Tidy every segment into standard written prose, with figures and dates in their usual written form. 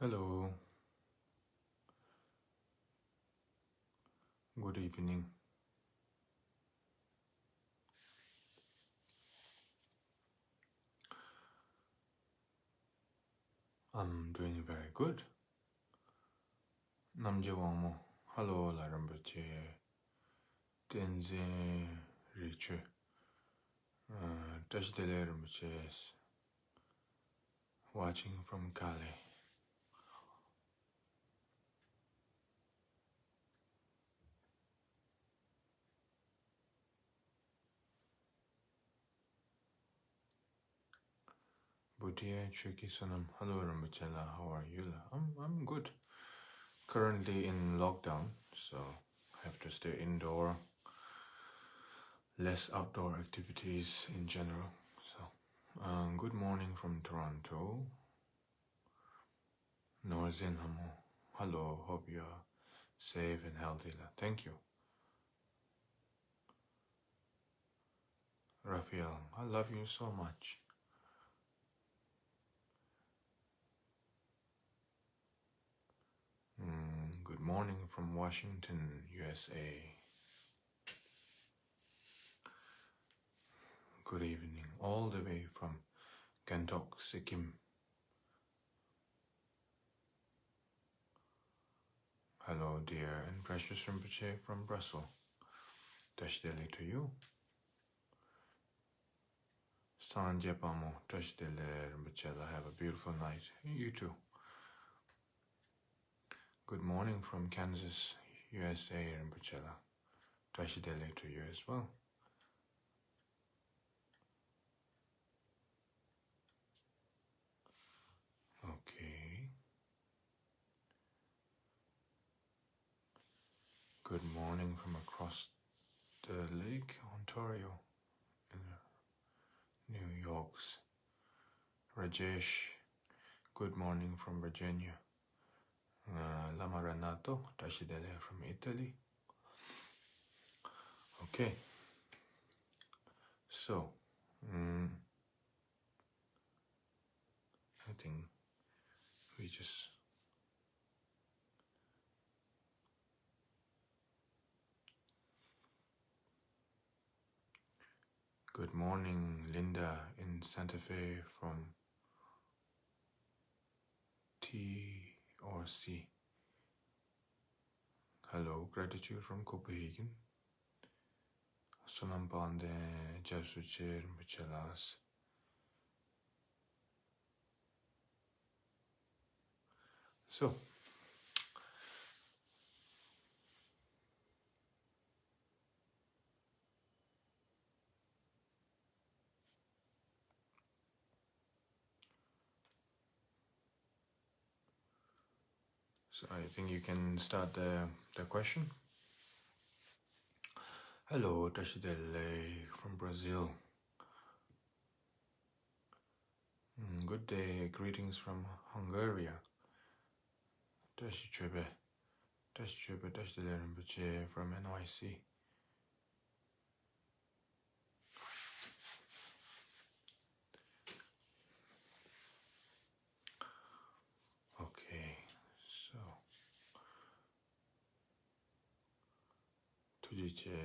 Hello, good evening. I'm doing very good. Namje Wangmo. Hello, La Rinpoche. Tenzin Riche. Tashdele Rinpoche is watching from Kali. Buddhia Chuki Sonam. Hello, Rinpoche La. How are you? I'm good. Currently in lockdown, so I have to stay indoor. Less outdoor activities in general. So, good morning from Toronto. Norzin Hamo. Hello, hope you're safe and healthy. Thank you. Raphael, I love you so much. Good morning from Washington, USA. Good evening, all the way from Gangtok, Sikkim. Hello, dear and precious Rinpoche from Brussels. Tashdele to you. Sanje Pamo, Tashdele Rinpoche. Have a beautiful night. You too. Good morning from Kansas, USA, Rinpoche. Tashdele to you as well. Okay. Good morning from across the lake, Ontario, in New York's. Rajesh, good morning from Virginia. Lama Renato, Tashidele from Italy. Okay, so I think we just good morning, Linda in Santa Fe from T or C. Hello, gratitude from Copenhagen. Sonam Bande, Jasucher, Michelas. So, I think you can start the question. Hello, Tashidele from Brazil. Good day, greetings from Hungary. Tashidele Rinpoche from NYC. Okay, so Tujiche,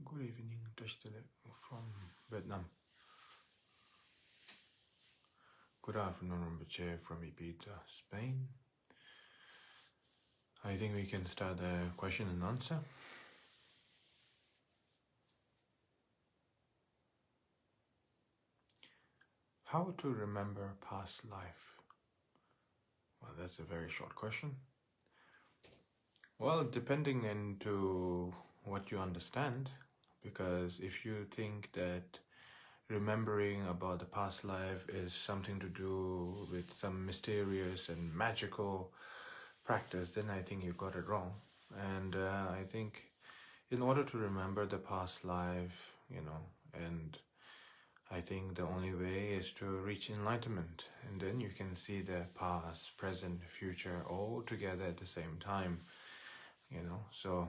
good evening, Tashidele from Vietnam. Good afternoon, Rinpoche from Ibiza, Spain. I think we can start the question and answer. How to remember past life? Well, that's a very short question. Well, depending into what you understand, because if you think that remembering about the past life is something to do with some mysterious and magical practice, then I think you got it wrong. And I think in order to remember the past life, and I think the only way is to reach enlightenment, and then you can see the past, present, future all together at the same time, so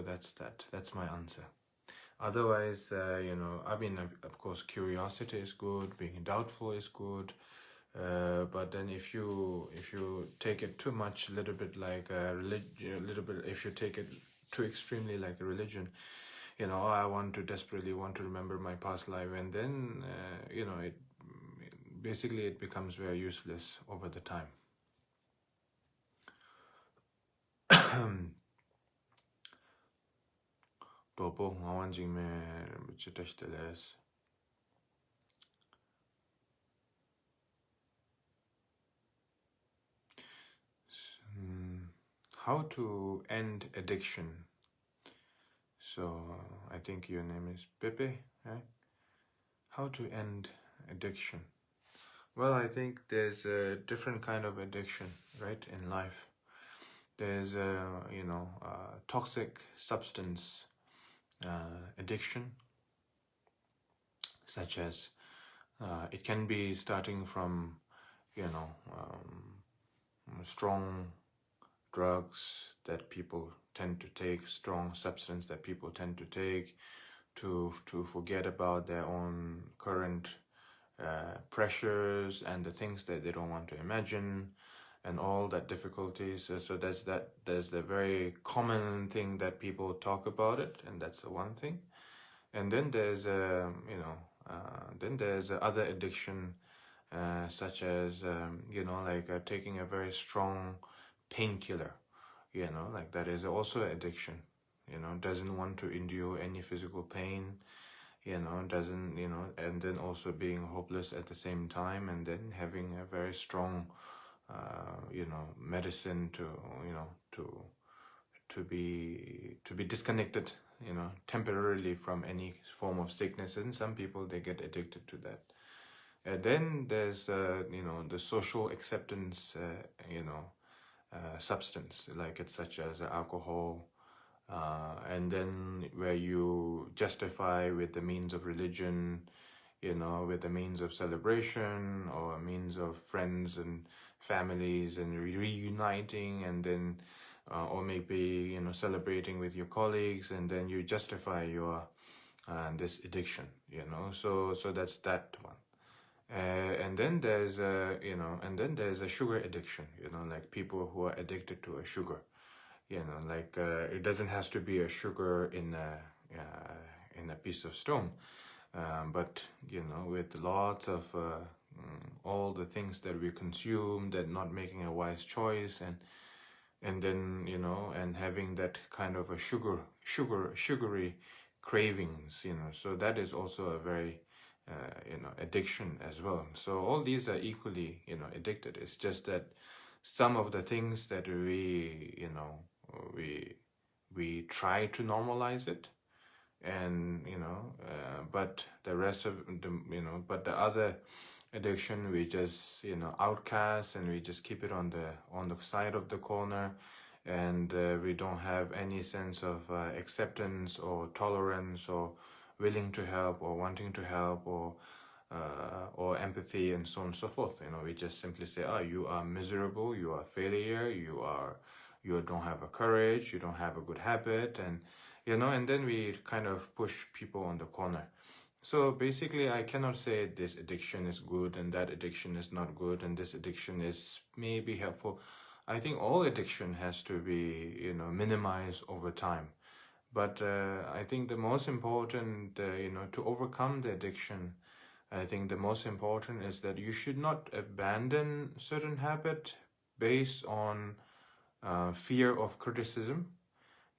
that's my answer. Otherwise, of course, curiosity is good, being doubtful is good, But then if you take it too much, a little bit like a religion, a little bit, if you take it too extremely like a religion, you know, I want to desperately want to remember my past life, and then you know, it basically it becomes very useless over the time. Bobo ngawanjing me chitechteles. How to end addiction? So I think your name is Pepe, right? How to end addiction? Well, I think there's a different kind of addiction, right, in life. There's you know, toxic substance addiction, such as it can be starting from, you know, strong drugs that people tend to take, strong substance that people tend to take to forget about their own current pressures and the things that they don't want to imagine and all that difficulties. So there's the very common thing that people talk about it, and that's the one thing. And then there's you know, then there's other addiction, such as you know, like taking a very strong painkiller, you know, like that is also addiction. You know, doesn't want to endure any physical pain, you know, doesn't, you know, and then also being hopeless at the same time, and then having a very strong you know, medicine to, you know, to be disconnected, you know, temporarily from any form of sickness. And some people, they get addicted to that. And then there's you know, the social acceptance you know, substance, like it's such as alcohol, and then where you justify with the means of religion, you know, with the means of celebration or means of friends and families and reuniting, and then or maybe, you know, celebrating with your colleagues, and then you justify your this addiction, you know. So that's that one. And then there's you know, and then there's a sugar addiction, you know, like people who are addicted to a sugar, you know, like it doesn't have to be a sugar in a piece of stone, but you know, with lots of all the things that we consume, that not making a wise choice, and then, you know, and having that kind of a sugary cravings, you know. So that is also a very you know, addiction as well. So all these are equally, you know, addicted. It's just that some of the things that we, you know, we try to normalize it, and you know, but the rest of the, you know, but the other addiction we just, you know, outcast, and we just keep it on the side of the corner, and we don't have any sense of acceptance or tolerance or willing to help or wanting to help or empathy and so on and so forth. You know, we just simply say, oh, you are miserable, you are a failure, you don't have a courage, you don't have a good habit, and you know, and then we kind of push people on the corner. So basically, I cannot say this addiction is good and that addiction is not good and this addiction is maybe helpful. I think all addiction has to be, you know, minimized over time. But I think the most important, you know, to overcome the addiction, I think the most important is that you should not abandon certain habit based on fear of criticism.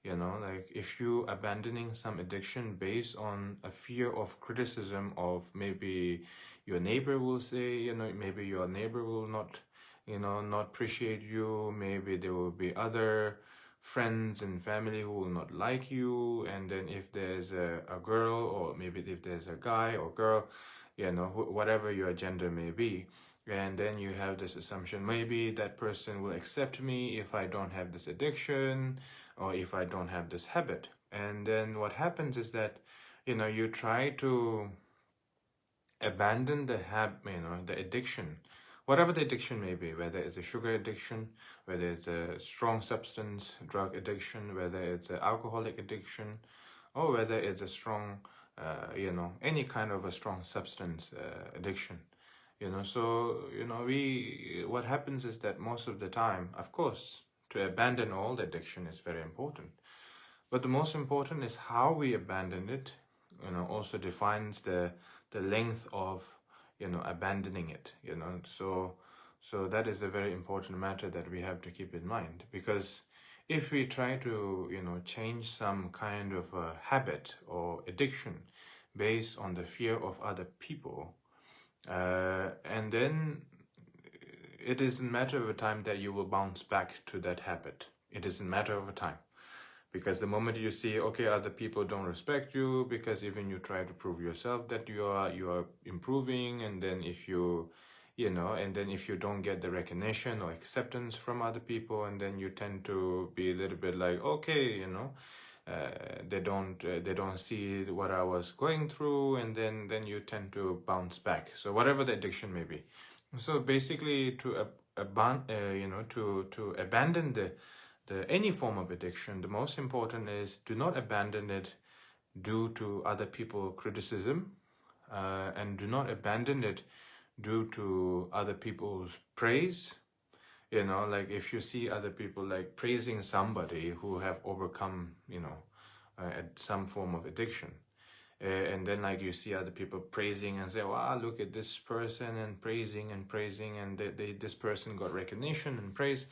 You know, like if you abandoning some addiction based on a fear of criticism of maybe your neighbor will say, you know, maybe your neighbor will not, you know, not appreciate you. Maybe there will be other friends and family who will not like you. And then if there's a girl, or maybe if there's a guy or girl, you know, whatever your gender may be, and then you have this assumption, maybe that person will accept me if I don't have this addiction or if I don't have this habit. And then what happens is that, you know, you try to abandon the you know, the addiction, whatever the addiction may be, whether it's a sugar addiction, whether it's a strong substance drug addiction, whether it's an alcoholic addiction, or whether it's a strong, you know, any kind of a strong substance addiction. So what happens is that most of the time, of course, to abandon all addiction is very important, but the most important is how we abandon it. Also defines the length of abandoning it. So that is a very important matter that we have to keep in mind, because if we try to change some kind of a habit or addiction based on the fear of other people, and then it is a matter of a time that you will bounce back to that habit. It is a matter of a time. Because the moment you see, okay, other people don't respect you, because even you try to prove yourself that you are improving, and then if if you don't get the recognition or acceptance from other people, and then you tend to be a little bit like, okay, they don't see what I was going through, and then you tend to bounce back. So whatever the addiction may be. So basically, to abandon any form of addiction, the most important is do not abandon it due to other people's criticism, and do not abandon it due to other people's praise. Like if you see other people like praising somebody who have overcome, at some form of addiction, and then like you see other people praising and say, wow, look at this person, and praising, and this person got recognition and praise.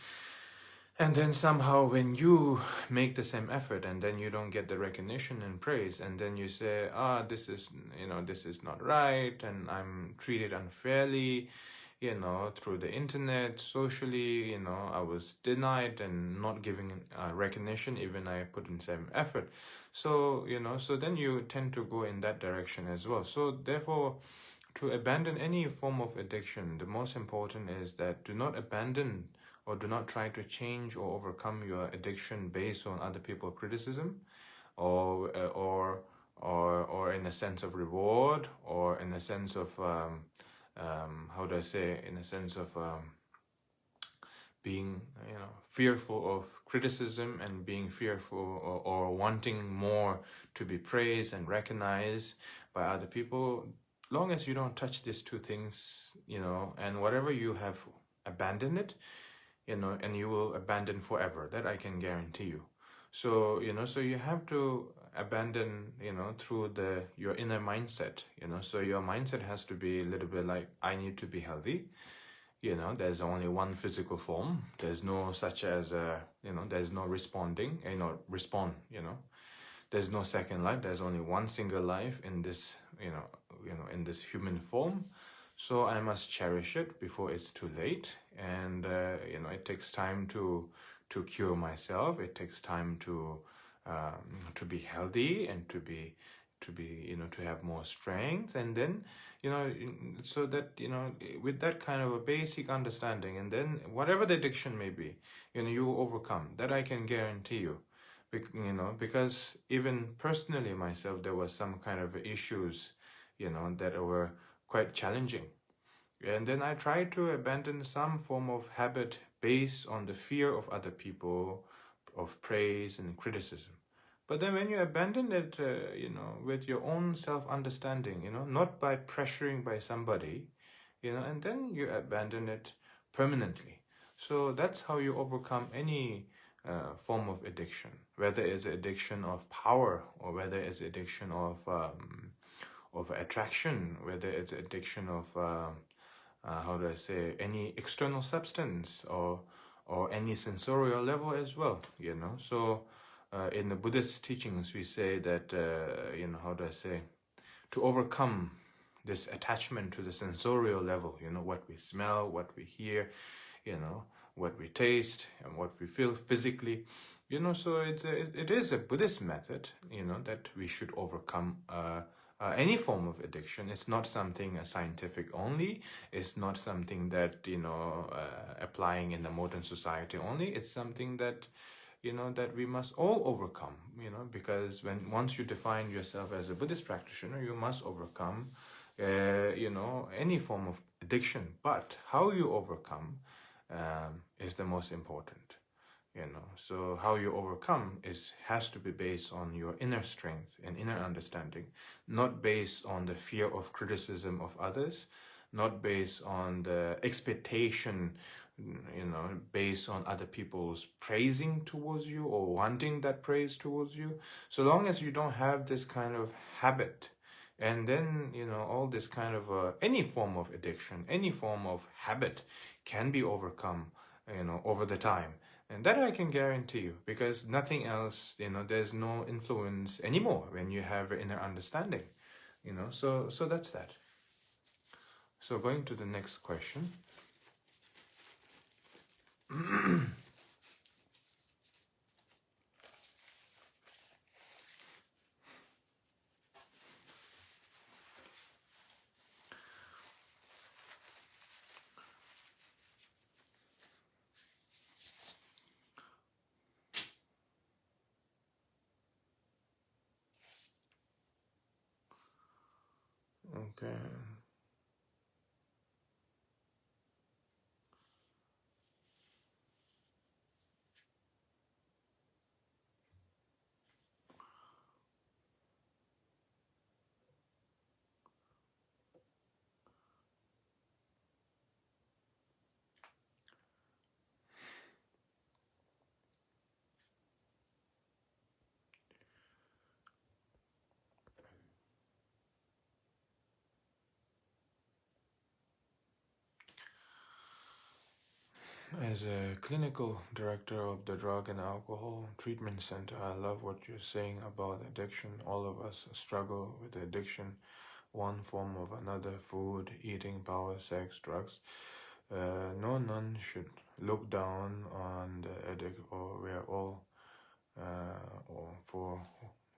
And then somehow when you make the same effort and then you don't get the recognition and praise, and then you say, this is not right, and I'm treated unfairly, through the internet, socially, I was denied and not giving recognition, even I put in same effort. So, so then you tend to go in that direction as well. So therefore, to abandon any form of addiction, the most important is that do not abandon or do not try to change or overcome your addiction based on other people's criticism, or in a sense of reward, or in a sense of in a sense of being fearful of criticism, and being fearful or wanting more to be praised and recognized by other people. Long as you don't touch these two things, and whatever you have abandoned it, and you will abandon forever. That I can guarantee you. So, so you have to abandon, through your inner mindset, so your mindset has to be a little bit like, I need to be healthy. There's only one physical form. There's no such as, there's no responding, respond, there's no second life. There's only one single life in this, in this human form. So I must cherish it before it's too late. And, it takes time to cure myself. It takes time to be healthy, and to be, to have more strength. And then, so that, with that kind of a basic understanding, and then whatever the addiction may be, you will overcome. That I can guarantee you. Because even personally myself, there was some kind of issues, that were quite challenging. And then I tried to abandon some form of habit based on the fear of other people, of praise and criticism. But then when you abandon it, with your own self-understanding, not by pressuring by somebody, and then you abandon it permanently. So that's how you overcome any form of addiction, whether it's addiction of power, or whether it's addiction of attraction, whether it's addiction of any external substance, or any sensorial level as well. So in the Buddhist teachings, we say that to overcome this attachment to the sensorial level, what we smell, what we hear, what we taste, and what we feel physically, so it is a Buddhist method, that we should overcome any form of addiction. It's not something scientific only. It's not something that, applying in the modern society only. It's something that, that we must all overcome, because once you define yourself as a Buddhist practitioner, you must overcome, any form of addiction. But how you overcome is the most important. So how you overcome has to be based on your inner strength and inner understanding, not based on the fear of criticism of others, not based on the expectation, based on other people's praising towards you or wanting that praise towards you. So long as you don't have this kind of habit, and then, all this kind of any form of addiction, any form of habit can be overcome, over the time. And that I can guarantee you, because nothing else, there's no influence anymore when you have inner understanding, so that's that. So going to the next question. Okay. As a clinical director of the Drug and Alcohol Treatment Center, I love what you're saying about addiction. All of us struggle with addiction, one form or another: food, eating, power, sex, drugs. No, none should look down on the addict, or we're all,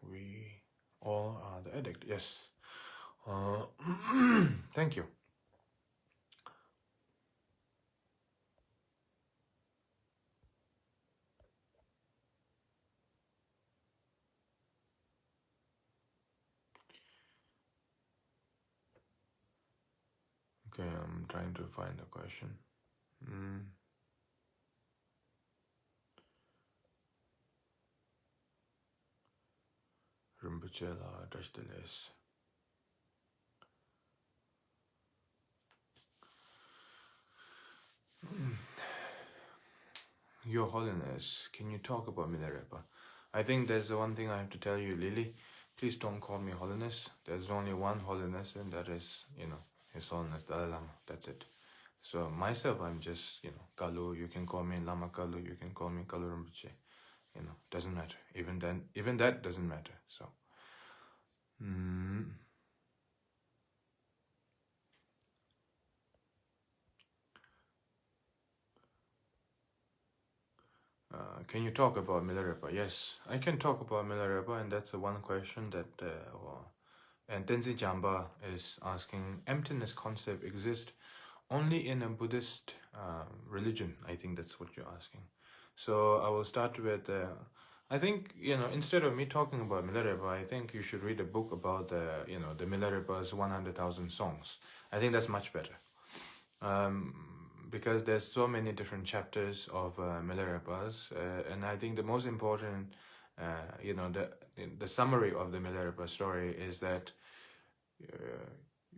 we all are the addict. Yes. Thank you. Okay, I'm trying to find the question. Rinpoche la Dashtiles. Your Holiness, can you talk about Milarepa? I think there's the one thing I have to tell you, Lily. Please don't call me Holiness. There's only one Holiness, and that is, His Holiness Dalai Lama. That's it. So myself, I'm just, Kalu. You can call me Lama Kalu. You can call me Kalu Rinpoche. Doesn't matter. Even that doesn't matter. So. Can you talk about Milarepa? Yes, I can talk about Milarepa, and that's the one question that and Tenzin Jamba is asking. Emptiness concept exists only in a Buddhist religion. I think that's what you're asking. So I will start with. I think, instead of me talking about Milarepa, I think you should read a book about the Milarepa's 100,000 songs. I think that's much better. Because there's so many different chapters of Milarepas, and I think the most important, the summary of the Milarepa story is that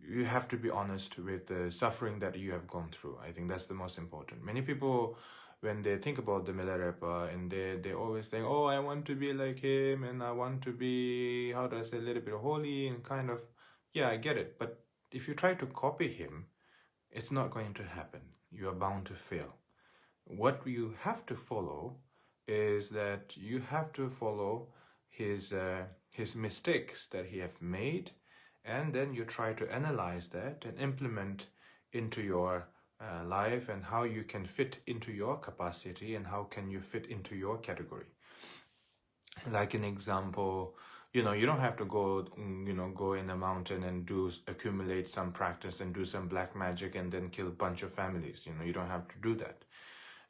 you have to be honest with the suffering that you have gone through. I think that's the most important. Many people, when they think about the Milarepa, and they always think, oh, I want to be like him, and I want to be, how do I say, a little bit holy, and kind of, yeah, I get it. But if you try to copy him, it's not going to happen. You are bound to fail. What you have to follow is that you have to follow his mistakes that he have made, and then you try to analyze that and implement into your life, and how you can fit into your capacity, and how can you fit into your category. Like an example, you don't have to go, go in a mountain and accumulate some practice and do some black magic and then kill a bunch of families. You don't have to do that.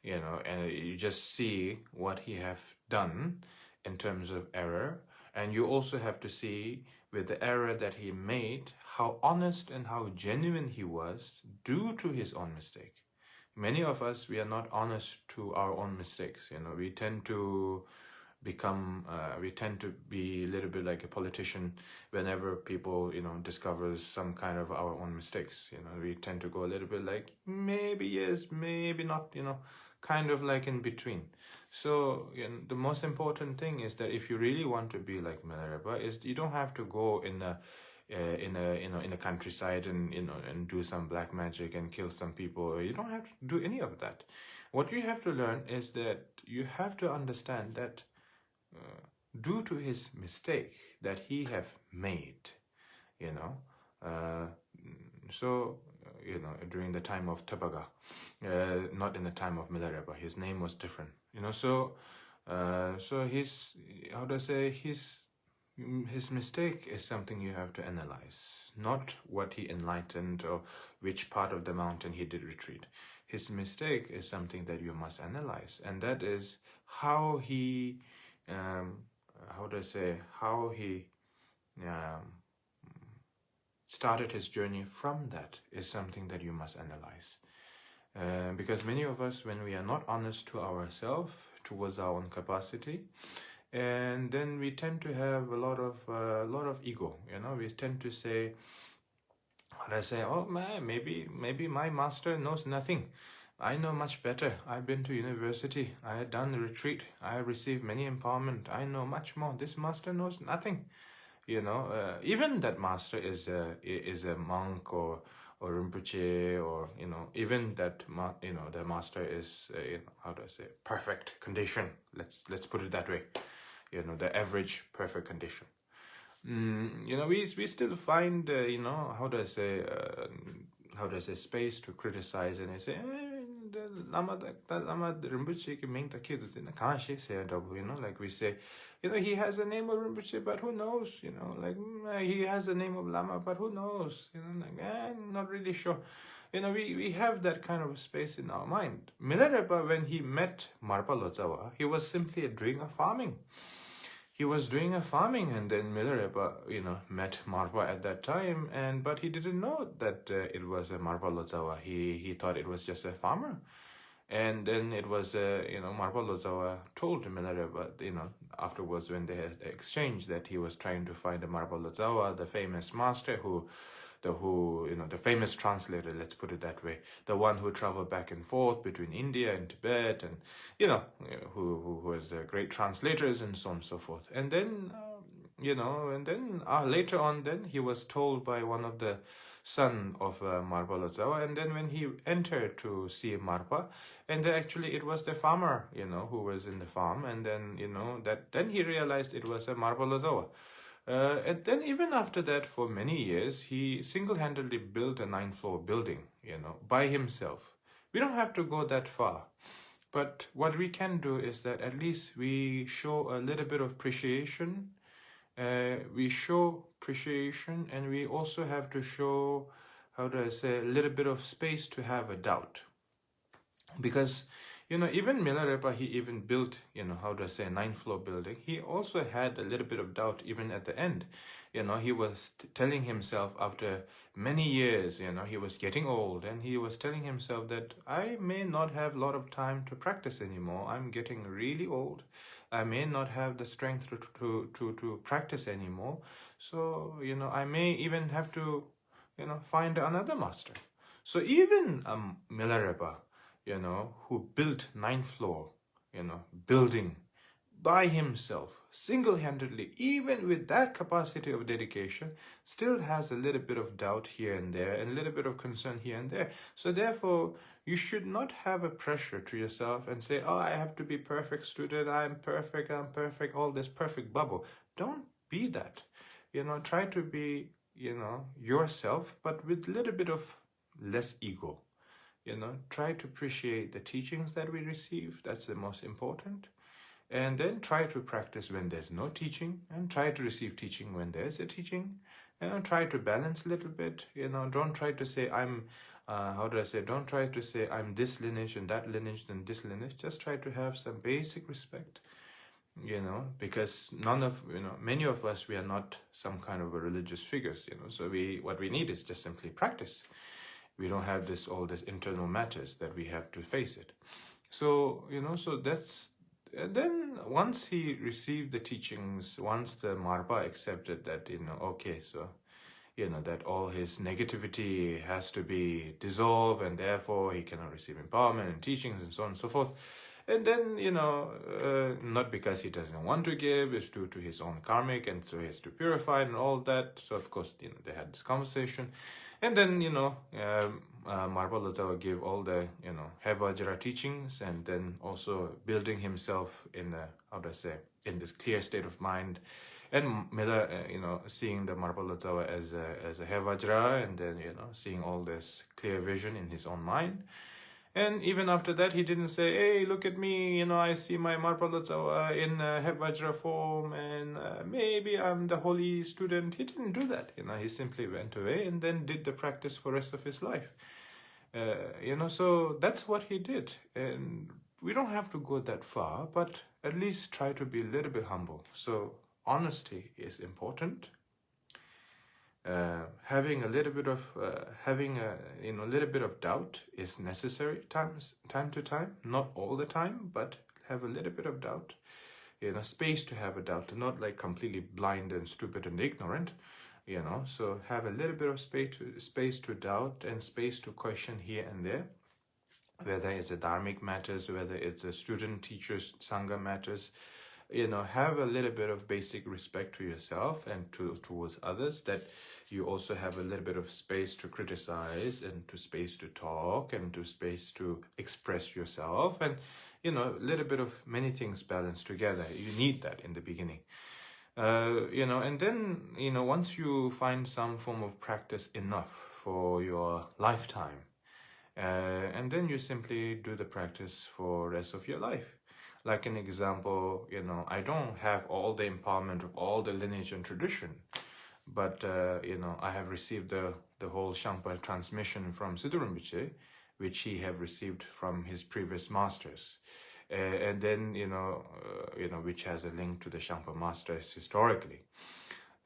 And you just see what he have done in terms of error. And you also have to see, with the error that he made, how honest and how genuine he was due to his own mistake. Many of us, we are not honest to our own mistakes. We tend to become, we tend to be a little bit like a politician whenever people, discovers some kind of our own mistakes. We tend to go a little bit like, maybe yes, maybe not, kind of like in between. So the most important thing is that if you really want to be like Milarepa, is you don't have to go in a countryside and and do some black magic and kill some people. You don't have to do any of that. What you have to learn is that you have to understand that due to his mistake that he have made, during the time of Tabaga, not in the time of Milarepa, his name was different, so his, how do I say, his mistake is something you have to analyze, not what he enlightened or which part of the mountain he did retreat. His mistake is something that you must analyze, and that is how he, how he started his journey from that is something that you must analyze. Because many of us, when we are not honest to ourselves, towards our own capacity, and then we tend to have a lot of ego. We tend to say, oh man, maybe my master knows nothing. I know much better. I've been to university. I had done the retreat. I have received many empowerment. I know much more. This master knows nothing. Even that master is a monk or Rinpoche, or even that the master is perfect condition. Let's put it that way. The average perfect condition. We still find space to criticize, and I say the lama Rinpoche ki ming ta kidu tina kanshi say like we say, he has a name of Rinpoche, but who knows, he has a name of Lama, but who knows, not really sure. We have that kind of space in our mind. Milarepa, when he met Marpa Lotsawa, he was simply doing a farming. He was doing a farming, and then Milarepa, met Marpa at that time, but he didn't know that it was a Marpa Lotsawa. He thought it was just a farmer. And then it was, Marpa Lotsawa told Milarepa, afterwards when they had exchanged, that he was trying to find a Marpa Lotsawa, the famous master the famous translator, let's put it that way, the one who traveled back and forth between India and Tibet, and who was great translators and so on and so forth. And then later on, then he was told by one of the son of Marpa Lotsawa, and then when he entered to see Marpa, and actually it was the farmer, who was in the farm, and then then he realized it was a Marpa Lotsawa. And then even after that, for many years, he single-handedly built a 9-floor building, by himself. We don't have to go that far. But what we can do is that at least we show a little bit of appreciation. We show appreciation, and we also have to show, a little bit of space to have a doubt. Because even Milarepa, he even built, a 9-floor building. He also had a little bit of doubt even at the end. He was telling himself after many years, he was getting old, and he was telling himself that I may not have a lot of time to practice anymore. I'm getting really old. I may not have the strength to practice anymore. So, I may even have to, find another master. So even Milarepa, who built 9-floor, building by himself, single-handedly, even with that capacity of dedication, still has a little bit of doubt here and there, and a little bit of concern here and there. So therefore, you should not have a pressure to yourself and say, oh, I have to be perfect student, I'm perfect, all this perfect bubble. Don't be that. Try to be, yourself, but with a little bit of less ego. Try to appreciate the teachings that we receive. That's the most important. And then try to practice when there's no teaching, and try to receive teaching when there's a teaching. Try to balance a little bit. Don't try to say I'm, don't try to say I'm this lineage and that lineage and this lineage. Just try to have some basic respect, because many of us, we are not some kind of a religious figures, so what we need is just simply practice. We don't have all this internal matters that we have to face it. So, so that's And then once he received the teachings, once the Marpa accepted that, okay, so, that all his negativity has to be dissolved and therefore he cannot receive empowerment and teachings and so on and so forth. And then, not because he doesn't want to give, it's due to his own karmic, and so he has to purify and all that. So, of course, they had this conversation. And then, Marpa Lazawa gave all the, Vajra teachings, and then also building himself in in this clear state of mind. And Miller, seeing the Marpa Lazawa as a Vajra, and then, seeing all this clear vision in his own mind. And even after that, he didn't say, hey, look at me, I see my Marpa Lazawa in Vajra form, and maybe I'm the holy student. He didn't do that. He simply went away and then did the practice for the rest of his life. So that's what he did. And we don't have to go that far, but at least try to be a little bit humble. So honesty is important. Having a little bit of little bit of doubt is necessary time to time, not all the time, but have a little bit of doubt, space to have a doubt, not like completely blind and stupid and ignorant, so have a little bit of space to doubt and space to question here and there, whether it's a dharmic matters, whether it's a student teachers sangha matters. Have a little bit of basic respect to yourself and towards others, that you also have a little bit of space to criticize and to space to talk and to space to express yourself, and a little bit of many things balanced together. You need that in the beginning, and then once you find some form of practice enough for your lifetime, and then you simply do the practice for the rest of your life. Like an example, I don't have all the empowerment of all the lineage and tradition, but, I have received the whole Shangpa transmission from Siddhu Rinpoche, which he have received from his previous masters. And then, which has a link to the Shangpa masters historically.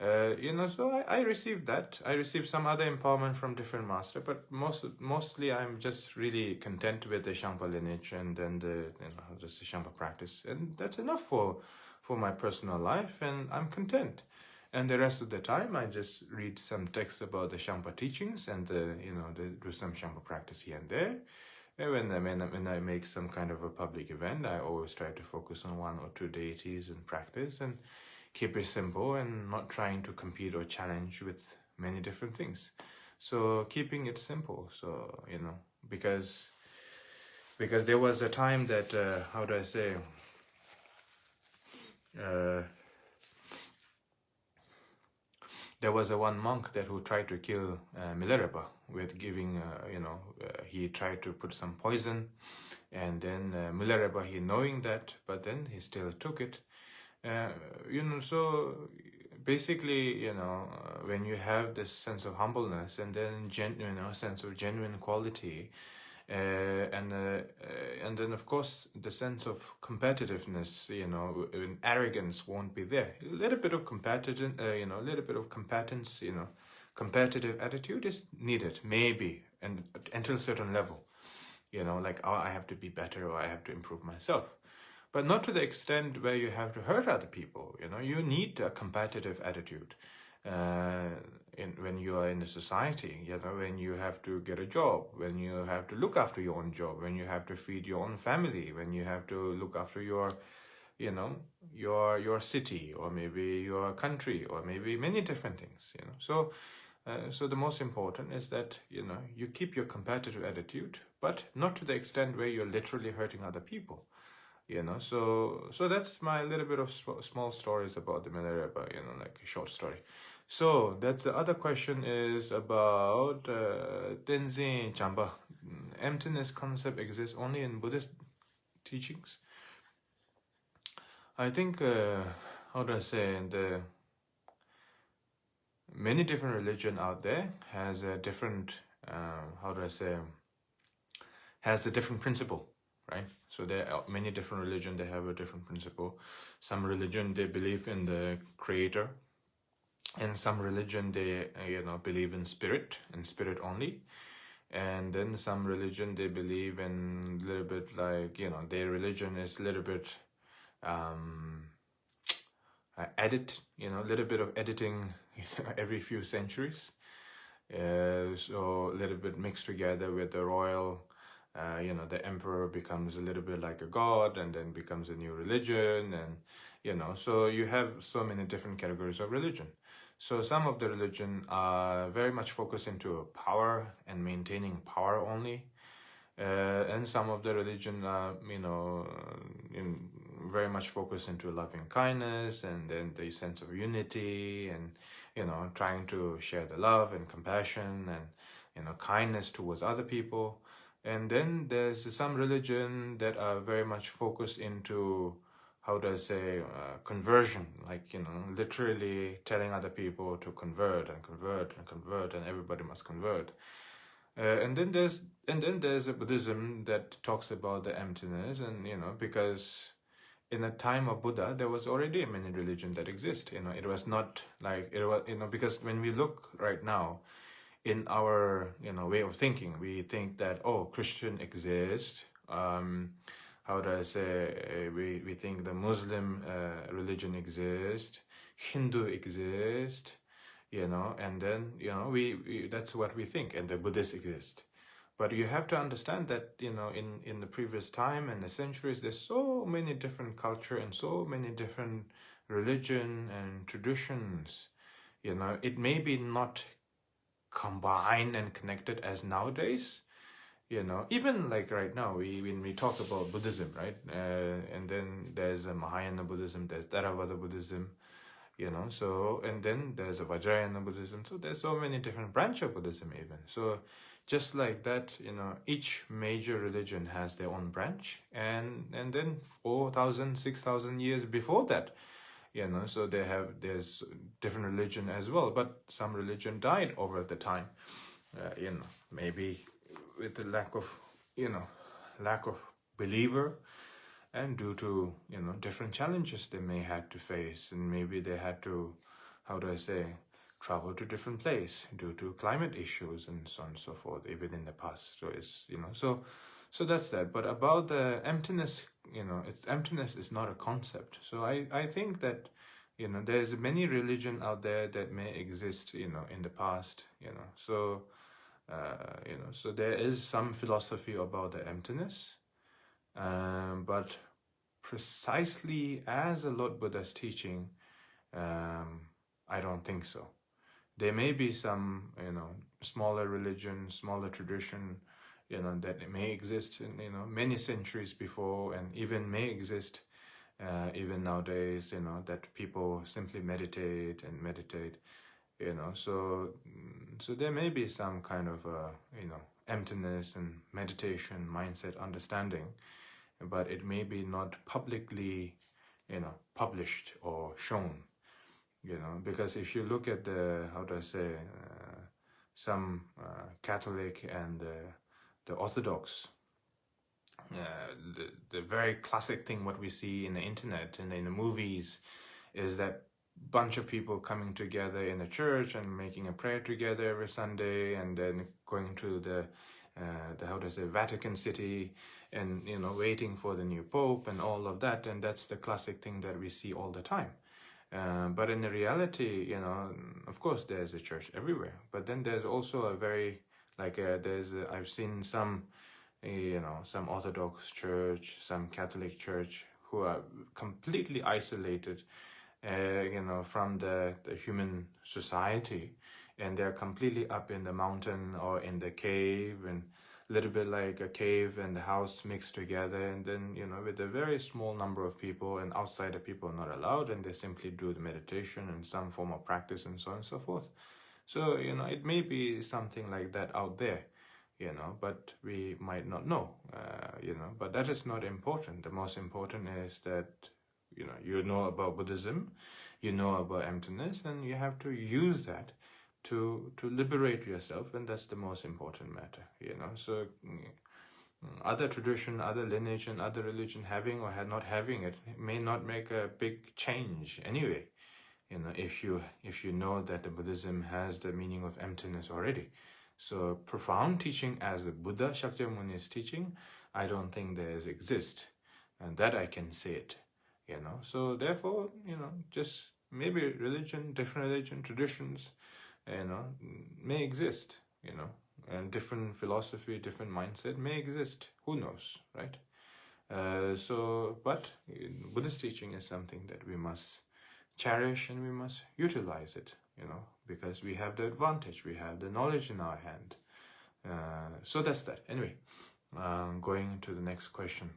So I received that. I received some other empowerment from different master, but mostly I'm just really content with the Shangpa lineage and then just the Shangpa practice, and that's enough for my personal life, and I'm content. And the rest of the time, I just read some texts about the Shangpa teachings and do some Shangpa practice here and there. And when I make some kind of a public event, I always try to focus on one or two deities and practice, and keep it simple and not trying to compete or challenge with many different things. So keeping it simple. So, because there was a time that, there was one monk who tried to kill Milarepa with giving, he tried to put some poison, and then Milarepa, he knowing that, but then he still took it. So basically, when you have this sense of humbleness and then sense of genuine quality, and then of course the sense of competitiveness, arrogance won't be there. A little bit of a little bit of competence, competitive attitude is needed, maybe, and until a certain level, like, oh, I have to be better or I have to improve myself. But not to the extent where you have to hurt other people. You need a competitive attitude when you are in the society. When you have to get a job, when you have to look after your own job, when you have to feed your own family, when you have to look after your city, or maybe your country, or maybe many different things. So the most important is that you keep your competitive attitude, but not to the extent where you're literally hurting other people. So that's my little bit of small stories about the Milarepa, like a short story. So that's the other question is about Tenzin Chamba. Emptiness concept exists only in Buddhist teachings. I think, the many different religion out there has a different, has a different principle. Right? So there are many different religions, they have a different principle. Some religion, they believe in the creator. And some religion, they, believe in spirit only. And then some religion, they believe in a little bit like, their religion is a little bit edit, a little bit of editing every few centuries. So a little bit mixed together with the royal, the emperor becomes a little bit like a god and then becomes a new religion. And, so you have so many different categories of religion. So some of the religion are very much focused into power and maintaining power only. And some of the religion are, very much focused into loving kindness and then the sense of unity and, trying to share the love and compassion and, kindness towards other people. And then there's some religion that are very much focused into, how do I say, conversion, like, literally telling other people to convert and convert and convert, and everybody must convert. And then there's a Buddhism that talks about the emptiness, and because in the time of Buddha there was already many religions that exist. It was not like it was, because when we look right now in our way of thinking, we think that, oh, Christian exists. How do I say? We think the Muslim religion exists, Hindu exists. And then, we that's what we think, and the Buddhists exist. But you have to understand that, in the previous time and the centuries, there's so many different culture and so many different religion and traditions. It may be not combined and connected as nowadays. Even like right now, when we talk about Buddhism, right? And then there's a Mahayana Buddhism, there's Theravada Buddhism. So, and then there's a Vajrayana Buddhism. So there's so many different branches of Buddhism even. So just like that, each major religion has their own branch. And then 4,000, 6,000 years before that, so there's different religion as well. But some religion died over the time, maybe with the lack of believer, and due to different challenges they may have to face, and maybe they had to, how do I say, travel to different place due to climate issues and so on and so forth, even in the past. So it's so that's that. But about the emptiness, emptiness is not a concept. So I think that there's many religion out there that may exist in the past, so so there is some philosophy about the emptiness. But precisely as a Lord Buddha's teaching, I don't think so. There may be some, smaller religion, smaller tradition, that may exist in, many centuries before, and even may exist even nowadays, that people simply meditate and meditate, so there may be some kind of, emptiness and meditation, mindset, understanding, but it may be not publicly, published or shown, because if you look at the, how do I say, some Catholic and the Orthodox, the very classic thing what we see in the internet and in the movies is that bunch of people coming together in a church and making a prayer together every Sunday, and then going to the how do I say, Vatican City, and waiting for the new Pope and all of that, and that's the classic thing that we see all the time. But in the reality, of course there's a church everywhere, but then there's also a very I've seen some some Orthodox church, some Catholic church who are completely isolated from the human society, and they're completely up in the mountain or in the cave, and a little bit like a cave and the house mixed together, and then with a very small number of people, and outsider people are not allowed, and they simply do the meditation and some form of practice and so on and so forth. So it may be something like that out there, but we might not know, but that is not important. The most important is that you know about Buddhism, you know about emptiness, and you have to use that to liberate yourself, and that's the most important matter, So other tradition, other lineage, and other religion having or not having it may not make a big change anyway, if you know that the Buddhism has the meaning of emptiness already. So profound teaching as the Buddha Shakyamuni is teaching, I don't think there exist, and that I can say it. So therefore, just maybe different religion, traditions, may exist, and different philosophy, different mindset may exist. Who knows, right? But Buddhist teaching is something that we must cherish and we must utilize it, because we have the advantage, we have the knowledge in our hand. So that's that. Anyway, going to the next question.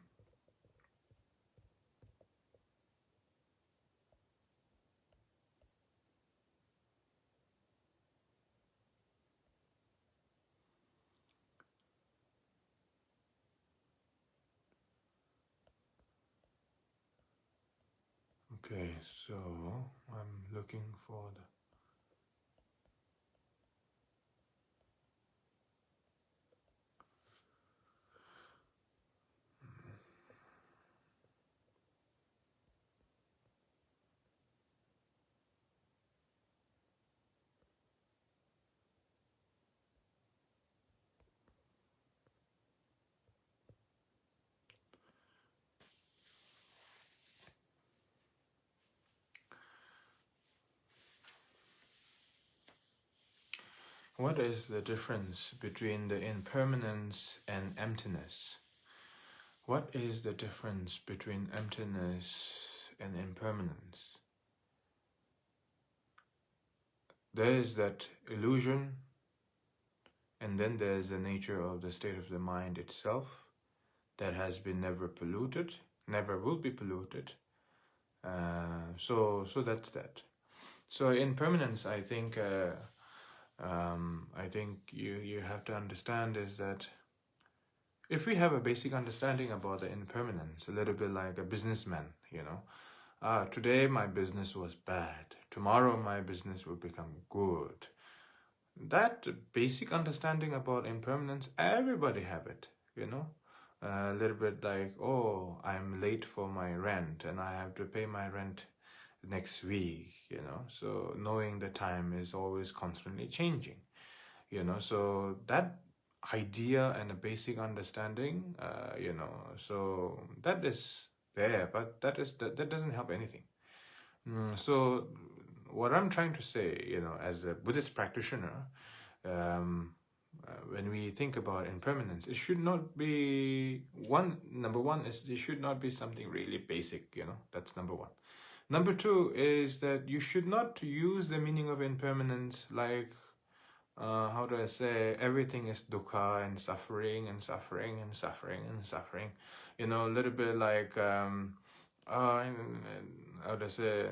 Okay, so I'm looking for the... What is the difference between the impermanence and emptiness? What is the difference between emptiness and impermanence? There is that illusion, and then there's the nature of the state of the mind itself that has been never polluted, never will be polluted. So that's that. So impermanence, I think you have to understand is that if we have a basic understanding about the impermanence, a little bit like a businessman, today my business was bad, tomorrow my business will become good. That basic understanding about impermanence, everybody have it, a little bit like, oh, I'm late for my rent and I have to pay my rent next week, so knowing the time is always constantly changing, so that idea and a basic understanding, so that is there, but that doesn't help anything. So what I'm trying to say, as a Buddhist practitioner, when we think about impermanence, it should not be number one is it should not be something really basic, that's number one. Number two is that you should not use the meaning of impermanence like, how do I say, everything is dukkha and suffering and suffering and suffering and suffering. A little bit like, how do I say,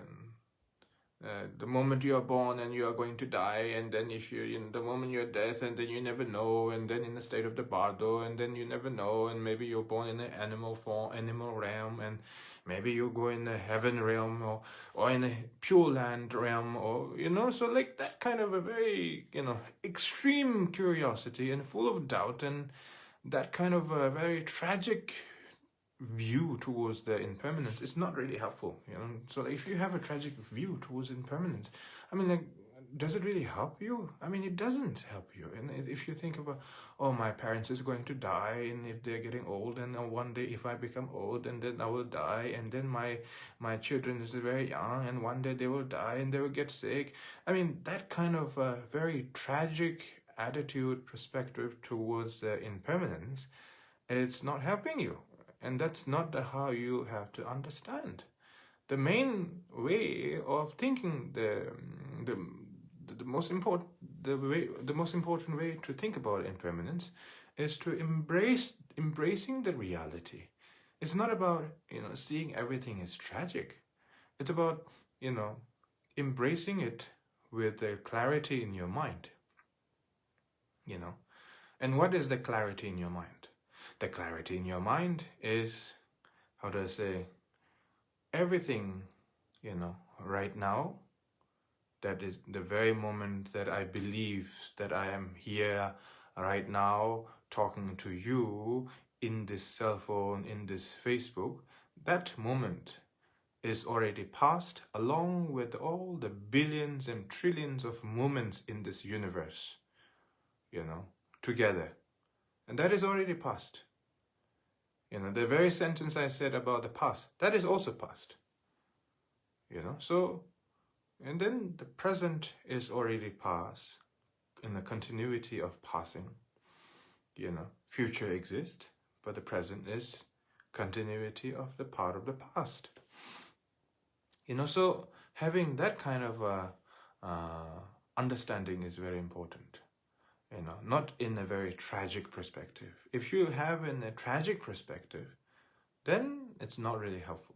the moment you are born and you are going to die, and then if you, the moment you're death, and then you never know, and then in the state of the bardo, and then you never know, and maybe you're born in an animal form, animal realm, and maybe you go in the heaven realm or in a pure land realm, or so like that kind of a very extreme curiosity and full of doubt, and that kind of a very tragic view towards the impermanence is not really helpful, so if you have a tragic view towards impermanence, I mean, like, does it really help you? I mean, it doesn't help you. And if you think about, oh, my parents is going to die, and if they're getting old, and one day if I become old, and then I will die, and then my children is very young, and one day they will die and they will get sick. I mean, that kind of very tragic attitude, perspective towards the impermanence, it's not helping you. And that's not how you have to understand. The main way of thinking, the most important way to think about impermanence is to embracing the reality. It's not about seeing everything as tragic. It's about embracing it with the clarity in your mind. And what is the clarity in your mind? The clarity in your mind is, how do I say, everything, right now, that is the very moment that I believe that I am here right now talking to you in this cell phone, in this Facebook, that moment is already past, along with all the billions and trillions of moments in this universe, together. And that is already past. The very sentence I said about the past, that is also past. So, and then the present is already past, in the continuity of passing. Future exists, but the present is continuity of the part of the past. So having that kind of understanding is very important. Not in a very tragic perspective. If you have in a tragic perspective, then it's not really helpful.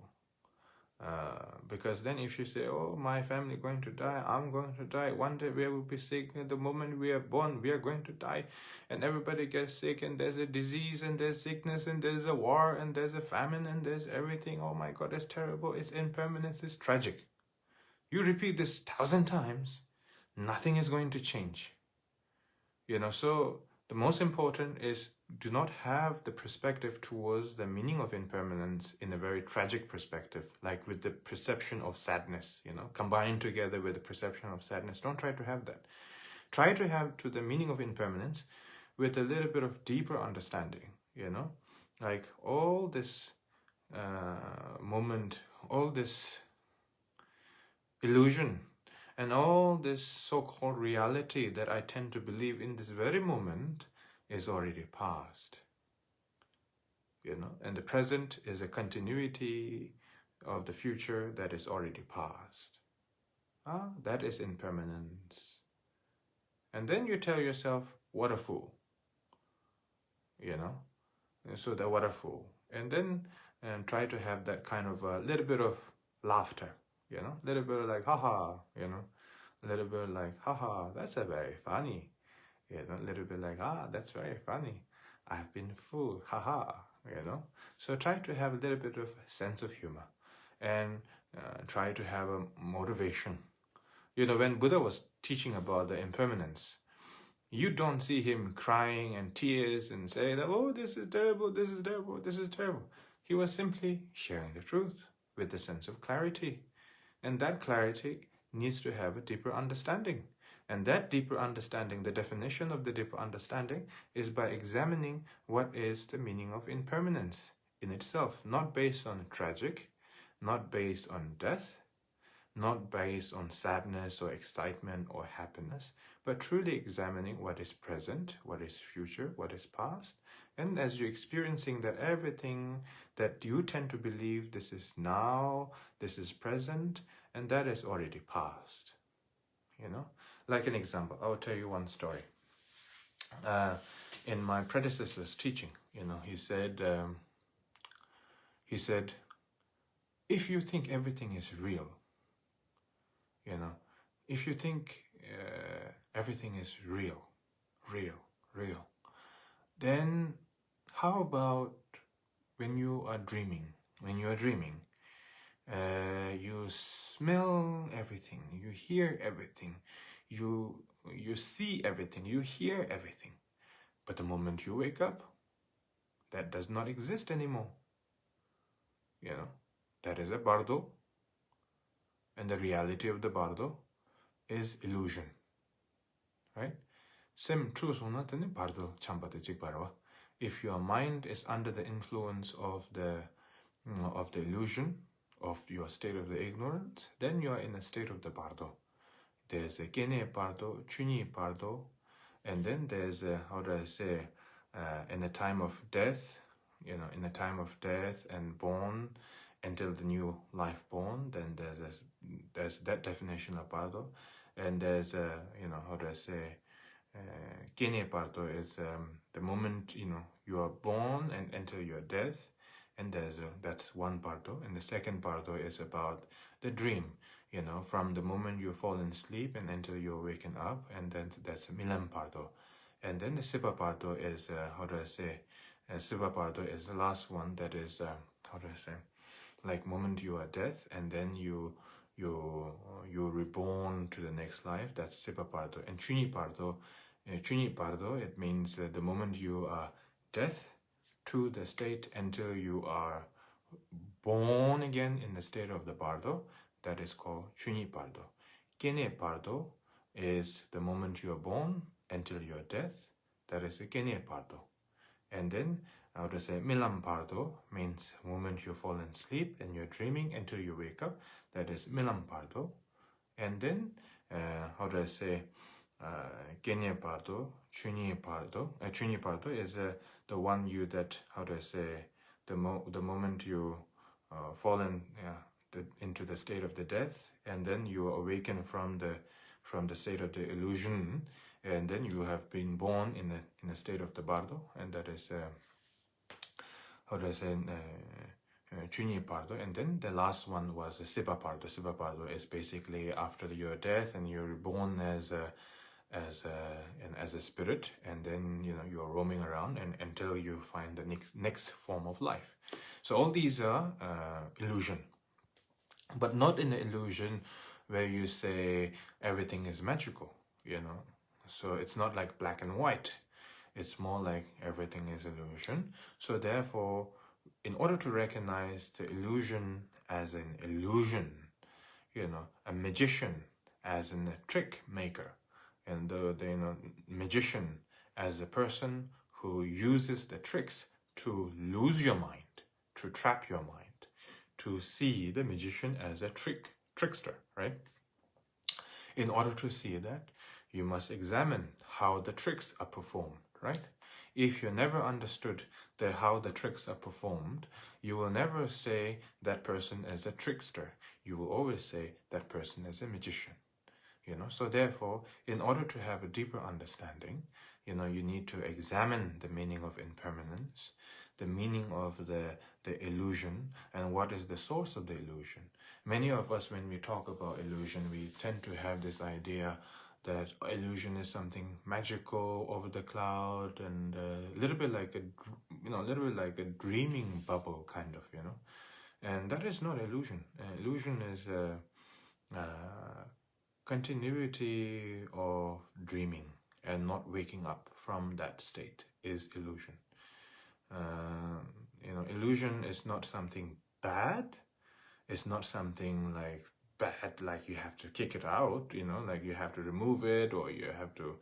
Because then if you say, oh, my family going to die, I'm going to die, one day we will be sick, and the moment we are born, we are going to die, and everybody gets sick, and there's a disease, and there's sickness, and there's a war, and there's a famine, and there's everything. Oh my God, it's terrible, it's impermanence, it's tragic. You repeat this 1,000 times, nothing is going to change. So the most important is do not have the perspective towards the meaning of impermanence in a very tragic perspective, like with the perception of sadness, combined together with the perception of sadness. Don't try to have that. Try to have to the meaning of impermanence with a little bit of deeper understanding, like all this moment, all this illusion, and all this so-called reality that I tend to believe in this very moment is already past. And the present is a continuity of the future that is already past. That is impermanence. And then you tell yourself, what a fool. So that what a fool. And then try to have that kind of a little bit of laughter. Little bit of like, haha, a little bit like, haha, that's a very funny. A little bit like, that's very funny. I've been fooled, haha, So try to have a little bit of sense of humor and try to have a motivation. When Buddha was teaching about the impermanence, you don't see him crying and tears and say that, oh, this is terrible, this is terrible, this is terrible. He was simply sharing the truth with a sense of clarity. And that clarity needs to have a deeper understanding. And that deeper understanding, the definition of the deeper understanding, is by examining what is the meaning of impermanence in itself, not based on tragic, not based on death, not based on sadness or excitement or happiness, but truly examining what is present, what is future, what is past. And as you're experiencing that everything that you tend to believe, this is now, this is present, and that is already past. Like an example, I'll tell you one story. In my predecessor's teaching, he said, if you think everything is real, if you think everything is real, then how about when you are dreaming? When you are dreaming, you smell everything, you hear everything, you see everything, you hear everything. But the moment you wake up, that does not exist anymore. That is a bardo. And the reality of the bardo is illusion. Right? If your mind is under the influence of the illusion, of your state of the ignorance, then you are in a state of the bardo. There's a kene bardo, chuni bardo, and then there's a, in the time of death, in the time of death and born until the new life born, then there's that definition of bardo, and there's a, kene bardo is the moment you are born and until your death. And that's one bardo. And the second bardo is about the dream, from the moment you fall in sleep and until you're waking up. And then that's milam bardo. And then the sipa bardo is, sipa bardo is the last one, that is, like moment you are death, and then you're reborn to the next life. That's sipa bardo. And chuni bardo, it means the moment you are death, to the state until you are born again in the state of the bardo, that is called chuni bardo. Kene bardo is the moment you are born until your death, that is the kene bardo. And then how to say, milam pardo means moment you fall asleep and you're dreaming until you wake up. That is milam pardo. And then, how do I say, genye pardo, chunyi pardo. Chunyi pardo is the one you that, how do I say, the moment you fall into the state of the death, and then you awaken from the state of the illusion, and then you have been born in a state of the bardo, and that is how do I say, chunyi pardo. And then the last one was the sipa pardo. Sipa pardo is basically after your death and you're reborn as a spirit, and then you're roaming around and until you find the next form of life. So all these are illusion, but not in the illusion where you say everything is magical, So it's not like black and white. It's more like everything is illusion. So therefore, in order to recognize the illusion as an illusion, a magician as a trick maker, and the magician as a person who uses the tricks to lose your mind, to trap your mind, to see the magician as a trickster, right? In order to see that, you must examine how the tricks are performed, right? If you never understood how the tricks are performed, you will never say that person is a trickster. You will always say that person is a magician. So therefore, in order to have a deeper understanding, you need to examine the meaning of impermanence, the meaning of the illusion, and what is the source of the illusion. Many of us, when we talk about illusion, we tend to have this idea that illusion is something magical over the cloud, and a little bit like a dreaming bubble kind of, and that is not illusion. Illusion is continuity of dreaming and not waking up from that state is illusion. Illusion is not something bad. It's not something like bad, like you have to kick it out, like you have to remove it, or you have to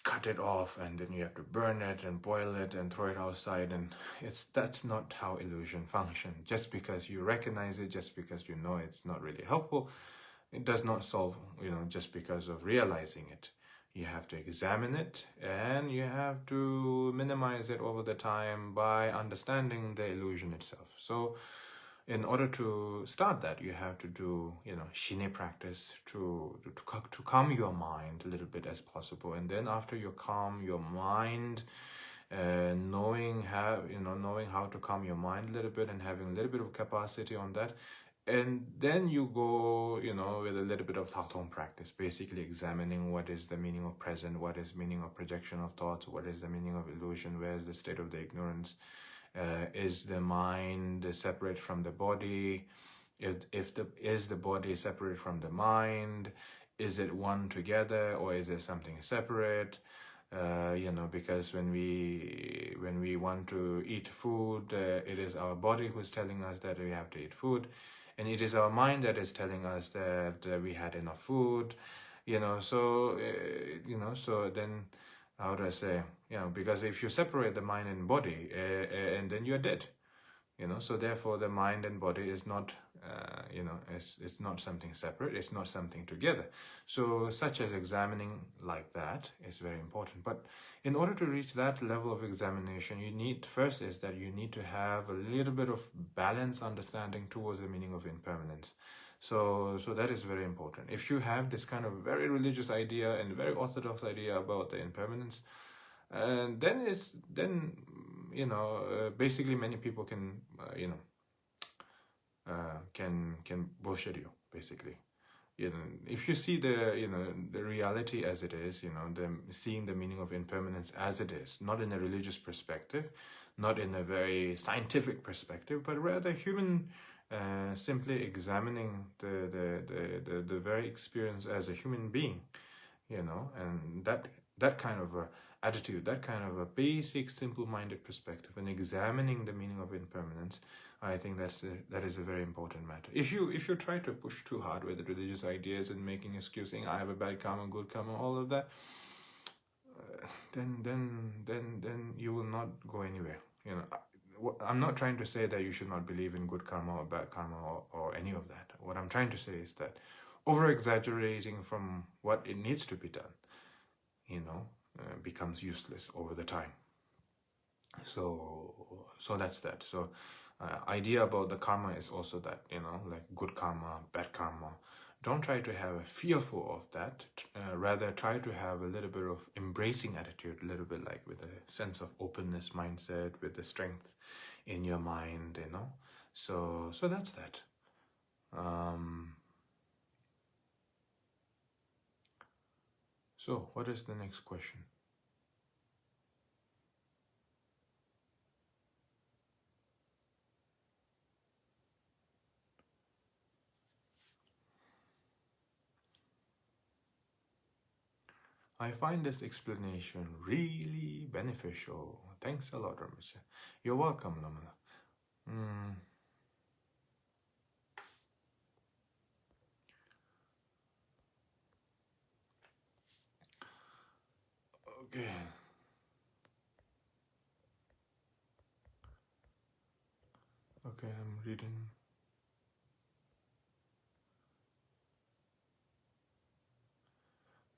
cut it off, and then you have to burn it and boil it and throw it outside. And that's not how illusion functions. Just because you recognize it, just because you know it's not really helpful, it does not solve, just because of realizing it. You have to examine it, and you have to minimize it over the time by understanding the illusion itself. So in order to start that, you have to do, shine practice to calm your mind a little bit as possible. And then after you calm your mind, knowing how to calm your mind a little bit and having a little bit of capacity on that, and then you go, with a little bit of Tatung practice, basically examining what is the meaning of present, what is meaning of projection of thoughts, what is the meaning of illusion, where is the state of the ignorance, is the mind separate from the body, is the body separate from the mind, is it one together, or is it something separate? Because when we want to eat food, it is our body who's telling us that we have to eat food, and it is our mind that is telling us that we had enough food, so then, how do I say, because if you separate the mind and body, and then you're dead, so therefore the mind and body is not, it's not something separate, it's not something together. So such as examining like that is very important. But in order to reach that level of examination, you need to have a little bit of balanced understanding towards the meaning of impermanence. So that is very important. If you have this kind of very religious idea and very orthodox idea about the impermanence, then basically many people can can bullshit you, basically. If you see the reality as it is, seeing the meaning of impermanence as it is, not in a religious perspective, not in a very scientific perspective, but rather human, simply examining the very experience as a human being, and that kind of a attitude, that kind of a basic simple-minded perspective, and examining the meaning of impermanence, I think that is a very important matter. If you try to push too hard with the religious ideas and making excuses, saying I have a bad karma, good karma, all of that, then you will not go anywhere. You know, I'm not trying to say that you should not believe in good karma or bad karma or any of that. What I'm trying to say is that over-exaggerating from what it needs to be done, you know, becomes useless over the time. So that's that. So idea about the karma is also that, you know, like good karma, bad karma. Don't try to have a fearful of that. Rather, try to have a little bit of embracing attitude, a little bit like with a sense of openness mindset, with the strength in your mind, you know. So that's that. So what is the next question? I find this explanation really beneficial. Thanks a lot, Rinpoche. You're welcome, Lamala. Okay. Okay, I'm reading.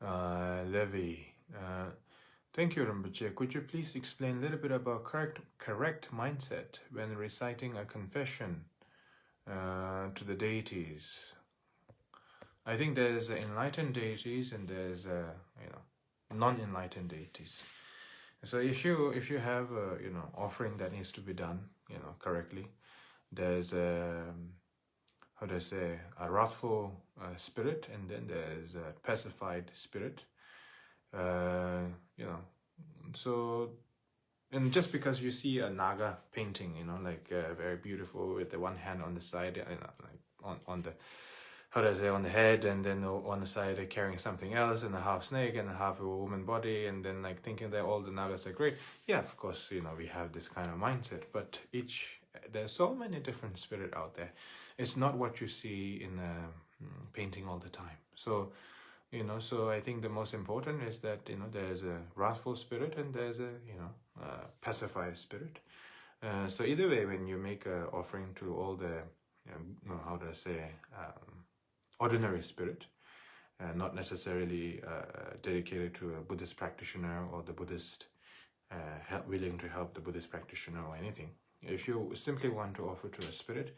Levi. Thank you, Rinpoche. Could you please explain a little bit about correct mindset when reciting a confession to the deities? I think there's enlightened deities and there's non-enlightened deities. So if you have a offering that needs to be done correctly, there's how do I say, a wrathful spirit, and then there's a pacified spirit. So, and just because you see a Naga painting, like very beautiful with the one hand on the side, like on the, how do I say, on the head, and then on the side they're carrying something else, and a half snake and a half a woman body, and then like thinking that all the Nagas are great. Yeah, of course, we have this kind of mindset, but there's so many different spirit out there. It's not what you see in a painting all the time. So, so I think the most important is that, there's a wrathful spirit and there's a, pacified spirit. So either way, when you make an offering to all the, how do I say, ordinary spirit, not necessarily dedicated to a Buddhist practitioner or the Buddhist willing to help the Buddhist practitioner or anything. If you simply want to offer to a spirit,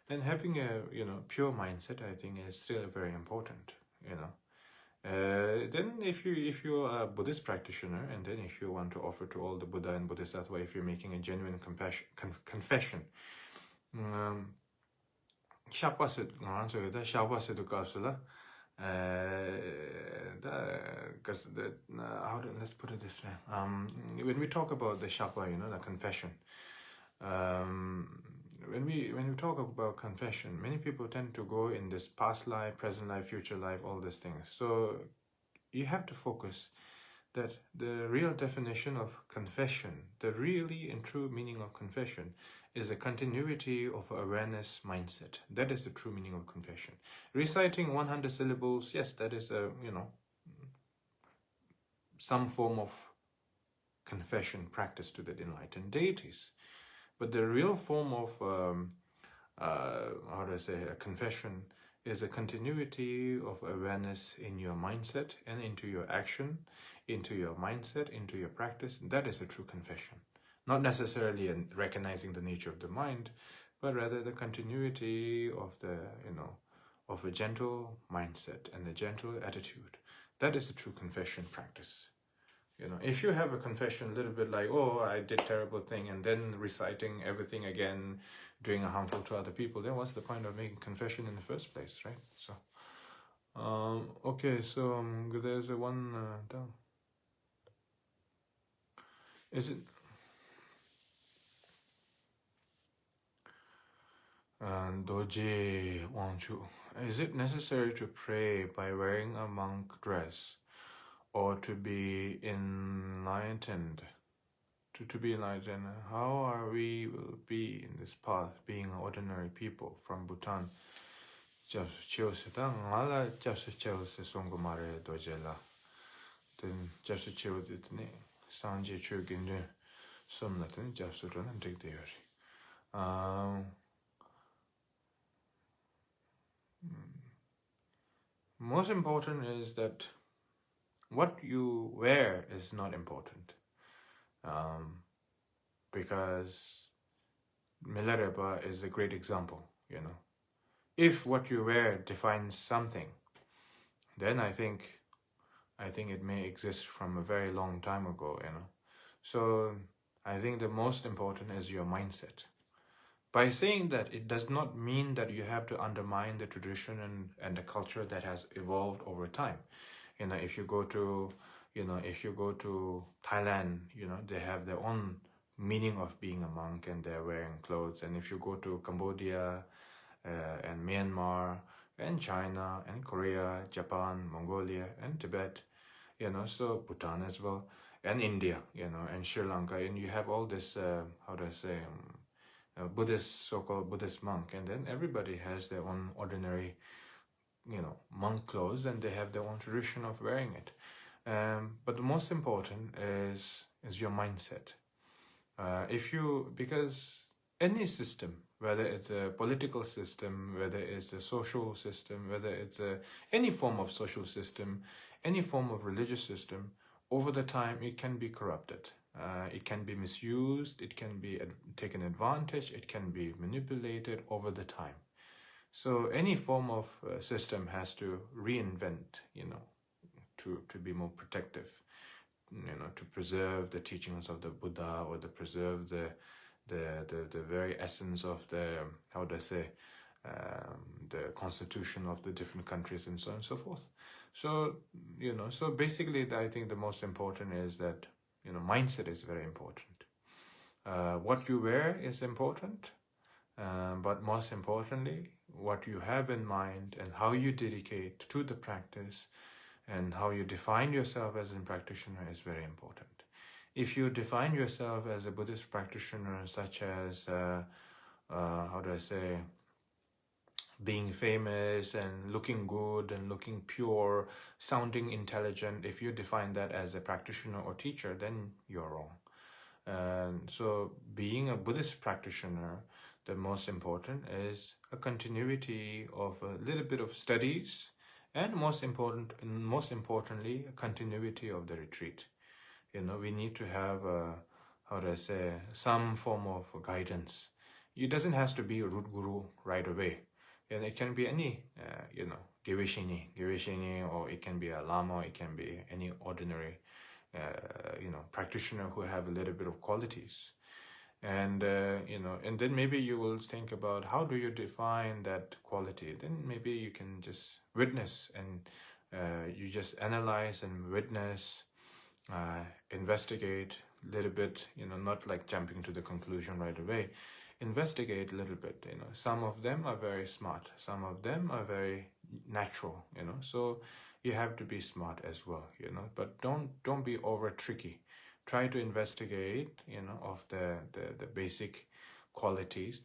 then having a pure mindset, I think, is still very important. Then if you are a Buddhist practitioner, and then if you want to offer to all the Buddha and Bodhisattva, if you're making a genuine confession, let's put it this way. When we talk about the Shapa, the confession, when we talk about confession, many people tend to go in this past life, present life, future life, all these things. So you have to focus that the real definition of confession, the really and true meaning of confession, is a continuity of awareness mindset. That is the true meaning of confession. Reciting 100 syllables, yes, that is a, some form of confession practice to the enlightened deities. But the real form of, how do I say, a confession is a continuity of awareness in your mindset and into your action, into your mindset, into your practice. That is a true confession. Not necessarily recognizing the nature of the mind, but rather the continuity of the, of a gentle mindset and a gentle attitude. That is a true confession practice. If you have a confession a little bit like, oh, I did terrible thing, and then reciting everything again, doing a harmful to other people, then what's the point of making confession in the first place, right? So, okay, so there's a one down. Is it? Doji Wangchu. Is it necessary to pray by wearing a monk dress, or to be enlightened? To be enlightened, how are we will be in this path, being ordinary people from Bhutan? then just a chill with it, Sanji Chugin, some Latin, just to run and take the most important is that what you wear is not important, because Milarepa is a great example, If what you wear defines something, then I think it may exist from a very long time ago, So I think the most important is your mindset. By saying that, it does not mean that you have to undermine the tradition and the culture that has evolved over time. If you go to, Thailand, they have their own meaning of being a monk and they're wearing clothes. And if you go to Cambodia and Myanmar and China and Korea, Japan, Mongolia and Tibet, so Bhutan as well, and India, and Sri Lanka, and you have all this, Buddhist, so-called Buddhist monk, and then everybody has their own ordinary, monk clothes, and they have their own tradition of wearing it. But the most important is your mindset. Because any system, whether it's a political system, whether it's a social system, whether it's any form of social system, any form of religious system, over the time it can be corrupted. It can be misused, it can be taken advantage, it can be manipulated over the time. So any form of system has to reinvent, to be more protective, to preserve the teachings of the Buddha, or to preserve the very essence of the, the constitution of the different countries and so on and so forth. So, so basically I think the most important is that, mindset is very important. What you wear is important, but most importantly, what you have in mind and how you dedicate to the practice and how you define yourself as a practitioner is very important. If you define yourself as a Buddhist practitioner, such as, being famous and looking good and looking pure, sounding intelligent, if you define that as a practitioner or teacher, then you're wrong. And so being a Buddhist practitioner, the most important is a continuity of a little bit of studies, and most importantly, a continuity of the retreat. We need to have some form of guidance. It doesn't have to be a root guru right away. And it can be any, Gewishini, or it can be a lama, it can be any ordinary, practitioner who have a little bit of qualities. And, and then maybe you will think about how do you define that quality? Then maybe you can just witness, and you just analyze and witness, investigate a little bit, not like jumping to the conclusion right away. Investigate a little bit, some of them are very smart, some of them are very natural, so you have to be smart as well, but don't be over tricky. Try to investigate, of the basic qualities,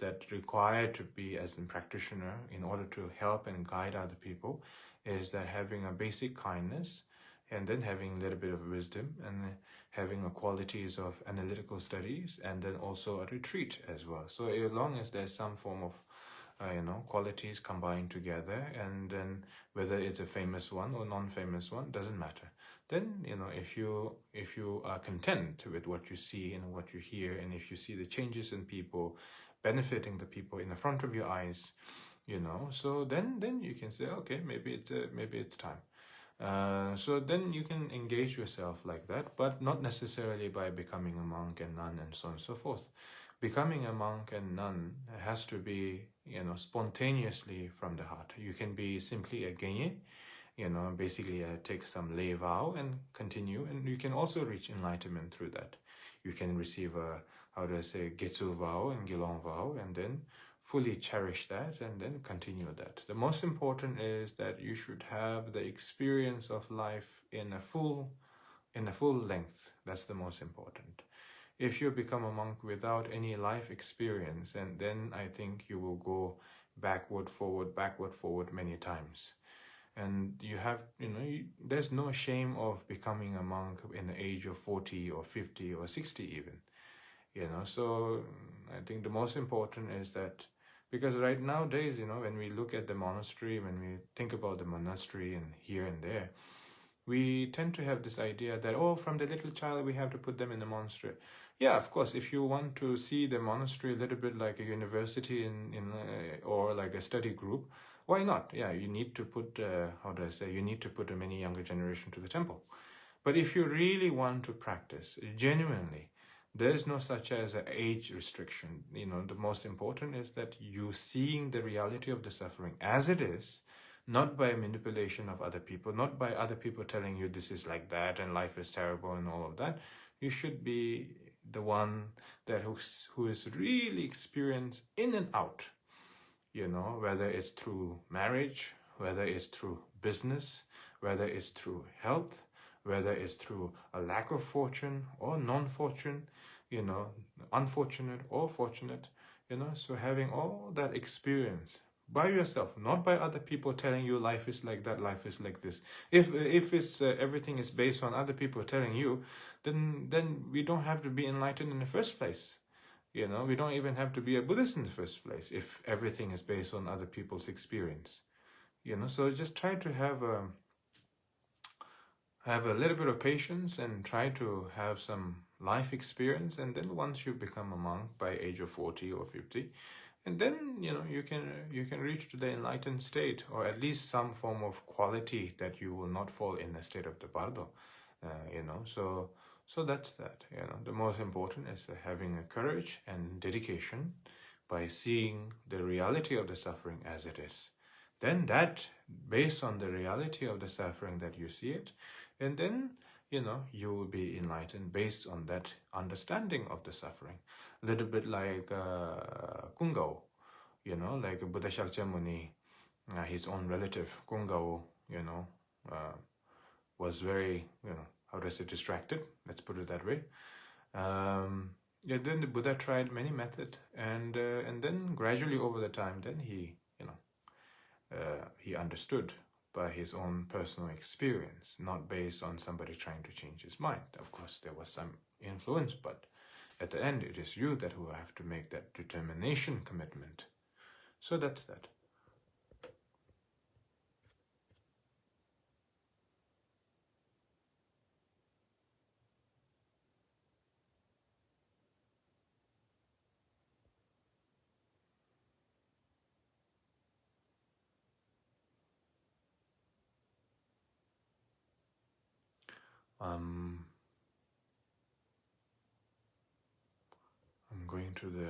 that require to be as a practitioner in order to help and guide other people, is that having a basic kindness, and then having a little bit of wisdom, and having a qualities of analytical studies, and then also a retreat as well. So as long as there's some form of, qualities combined together, and then whether it's a famous one or non-famous one, doesn't matter. Then, if you are content with what you see and what you hear, and if you see the changes in people, benefiting the people in the front of your eyes, so then you can say, okay, maybe it's time. So then you can engage yourself like that, but not necessarily by becoming a monk and nun and so on and so forth. Becoming a monk and nun has to be, spontaneously from the heart. You can be simply a genye, basically take some lay vow and continue, and you can also reach enlightenment through that. You can receive a, Getsu vow and Gilong vow, and then fully cherish that and then continue that. The most important is that you should have the experience of life in a full length. That's the most important. If you become a monk without any life experience, and then I think you will go backward, forward many times. And you have, there's no shame of becoming a monk in the age of 40 or 50 or 60 even. So I think the most important is that, because right nowadays, when we look at the monastery, when we think about the monastery and here and there, we tend to have this idea that, oh, from the little child, we have to put them in the monastery. Yeah, of course, if you want to see the monastery a little bit like a university or like a study group, why not? Yeah, you need to put, you need to put a many younger generation to the temple. But if you really want to practice genuinely, there's no such as an age restriction. The most important is that you seeing the reality of the suffering as it is, not by manipulation of other people, not by other people telling you this is like that and life is terrible and all of that. You should be the one that who is really experienced in and out, whether it's through marriage, whether it's through business, whether it's through health, whether it's through a lack of fortune or non-fortune, unfortunate or fortunate, so having all that experience by yourself, not by other people telling you life is like that, life is like this. If it's everything is based on other people telling you, then we don't have to be enlightened in the first place. We don't even have to be a Buddhist in the first place if everything is based on other people's experience. So just try to have a little bit of patience and try to have some life experience, and then once you become a monk by age of 40 or 50, and then you can reach to the enlightened state, or at least some form of quality that you will not fall in a state of the bardo. So that's that. The most important is having a courage and dedication by seeing the reality of the suffering as it is. Then that, based on the reality of the suffering that you see it, and then you will be enlightened based on that understanding of the suffering. A little bit like Kungao, like Buddha Shakya Muni, his own relative, Kungao, was very, how do I say, distracted, let's put it that way. Then the Buddha tried many methods, and then gradually over the time, then he understood by his own personal experience, not based on somebody trying to change his mind. Of course, there was some influence, but at the end, it is you that who have to make that determination commitment. So that's that. I'm going to the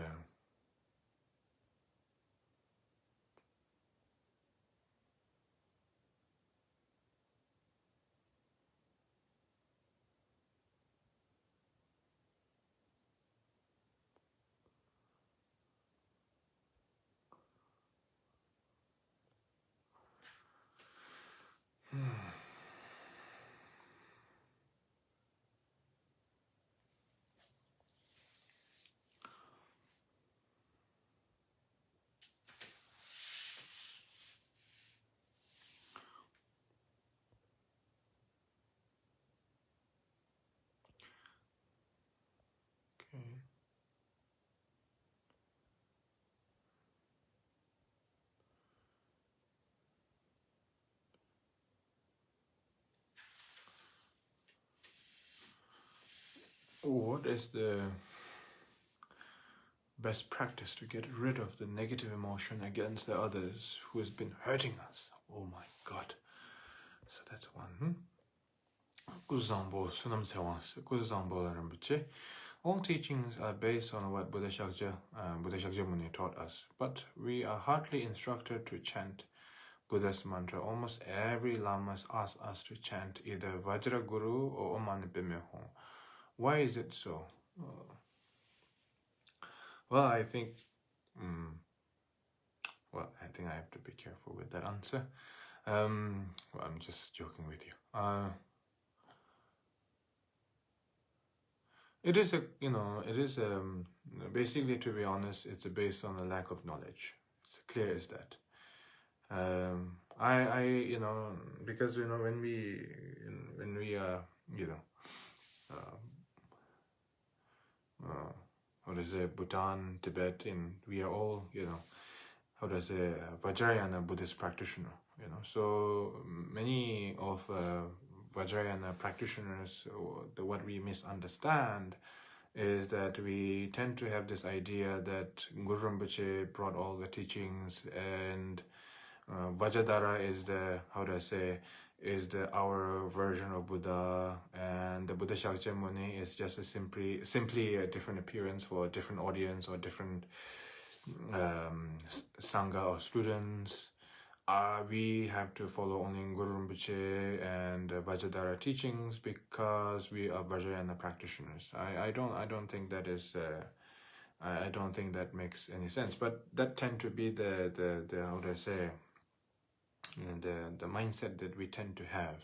okay. What is the best practice to get rid of the negative emotion against the others who has been hurting us? Oh my God. So that's one. All teachings are based on what Buddha Shakya Muni taught us, but we are hardly instructed to chant Buddha's mantra. Almost every Lama asks us to chant either Vajra Guru or Om Mani Padme Hum. Why is it so? Well, I think I have to be careful with that answer. I'm just joking with you. It is basically, to be honest, it's based on a lack of knowledge. It's clear as that. you know, because, you know, when we are, you know, how to say, Bhutan, Tibet, and we are all, you know, how to say, Vajrayana Buddhist practitioner, you know. So many of Vajrayana practitioners, what we misunderstand is that we tend to have this idea that Guru Rinpoche brought all the teachings, and Vajradhara is the, how do I say, is our version of Buddha, and the Buddha Shakyamuni is just simply a different appearance for a different audience or different sangha or students. We have to follow only Guru Rinpoche and Vajradhara teachings because we are Vajrayana practitioners. I don't think that is. I don't think that makes any sense. But that tend to be the how do I say, you know, the mindset that we tend to have,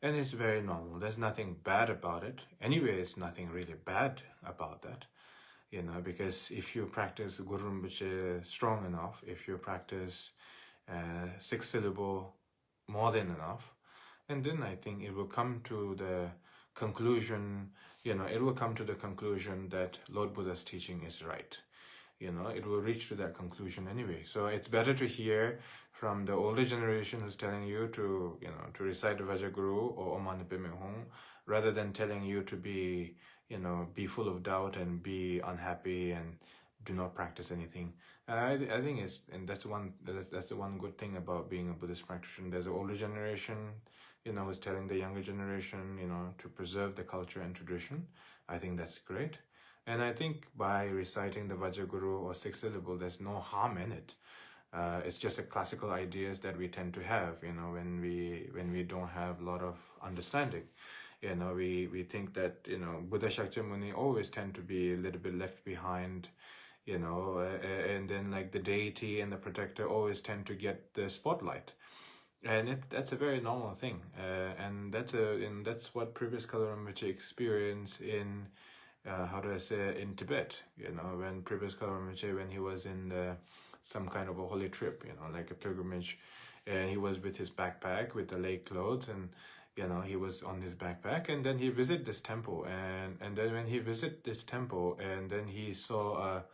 and it's very normal. There's nothing bad about it. Anyway, it's nothing really bad about that. You know, because if you practice Guru Rinpoche strong enough, if you practice 6 syllable more than enough, and then I think it will come to the conclusion, you know, it will come to the conclusion that Lord Buddha's teaching is right. You know, it will reach to that conclusion anyway. So it's better to hear from the older generation who's telling you to, you know, to recite the Vajraguru or Om Mani Padme Hum, rather than telling you to be, you know, be full of doubt and be unhappy and do not practice anything. I think it's, and that's the one good thing about being a Buddhist practitioner. There's an older generation, you know, who's telling the younger generation, you know, to preserve the culture and tradition. I think that's great. And I think by reciting the Vajraguru or 6 syllable, there's no harm in it. It's just the classical ideas that we tend to have, you know, when we don't have a lot of understanding. You know, we think that, you know, Buddha Shakyamuni always tend to be a little bit left behind, you know, and then like the deity and the protector always tend to get the spotlight. And that's a very normal thing. And that's what previous Kalu Rinpoche experienced in, how do I say, in Tibet, you know, when previous Kalu Rinpoche, when he was in some kind of a holy trip, you know, like a pilgrimage, and he was with his backpack with the lay clothes, and, you know, he was on his backpack, and then he visited this temple, and then when he visited this temple, and then he saw a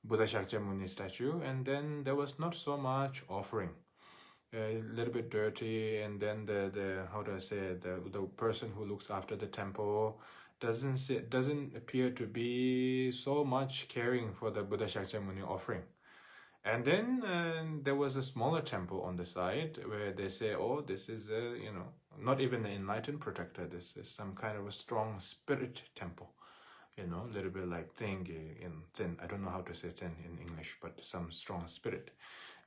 Buddha Shakyamuni statue, and then there was not so much offering. A little bit dirty, and then the how do I say, the person who looks after the temple doesn't appear to be so much caring for the Buddha Shakyamuni offering. And then there was a smaller temple on the side where they say, oh, this is a, you know, not even an enlightened protector, this is some kind of a strong spirit temple, you know, a little bit like Zen in Zen. I don't know how to say Zen in English, but some strong spirit.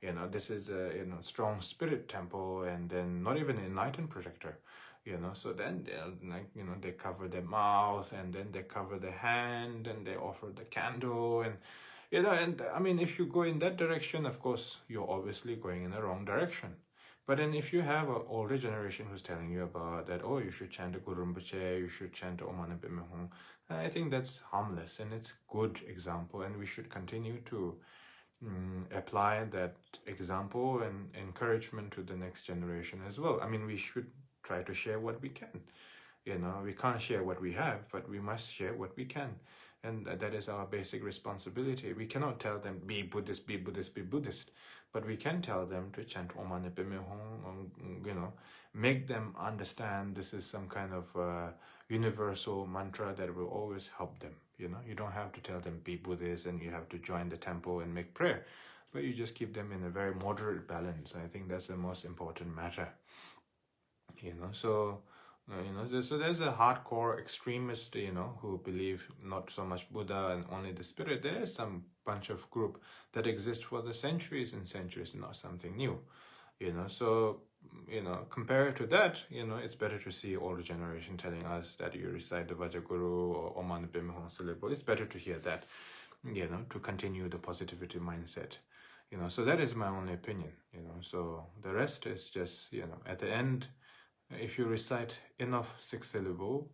You know, this is a, you know, strong spirit temple, and then not even an enlightened protector, you know. So then they'll, like, you know, they cover their mouth, and then they cover their hand, and they offer the candle, and, you know, and I mean, if you go in that direction, of course, you're obviously going in the wrong direction. But then if you have an older generation who's telling you about that, oh, you should chant the Guru Rinpoche, you should chant Om Mani Padme Hum, I think that's harmless, and it's good example, and we should continue to apply that example and encouragement to the next generation as well. I mean, we should try to share what we can. You know, we can't share what we have, but we must share what we can. And that is our basic responsibility. We cannot tell them, be Buddhist, be Buddhist, be Buddhist. But we can tell them to chant Om Mani Padme Hum, you know, make them understand this is some kind of universal mantra that will always help them. You know, you don't have to tell them be Buddhist and you have to join the temple and make prayer, but you just keep them in a very moderate balance. I think that's the most important matter. You know, so you know, so there's a hardcore extremist, you know, who believe not so much Buddha and only the spirit. There is some bunch of group that exist for the centuries and centuries, not something new. You know, so, you know, compared to that, you know, it's better to see older generation telling us that you recite the Vajraguru or Om Mani Padme Hum syllable. It's better to hear that, you know, to continue the positivity mindset. You know, so that is my only opinion, you know. So the rest is just, you know, at the end, if you recite enough 6 syllable,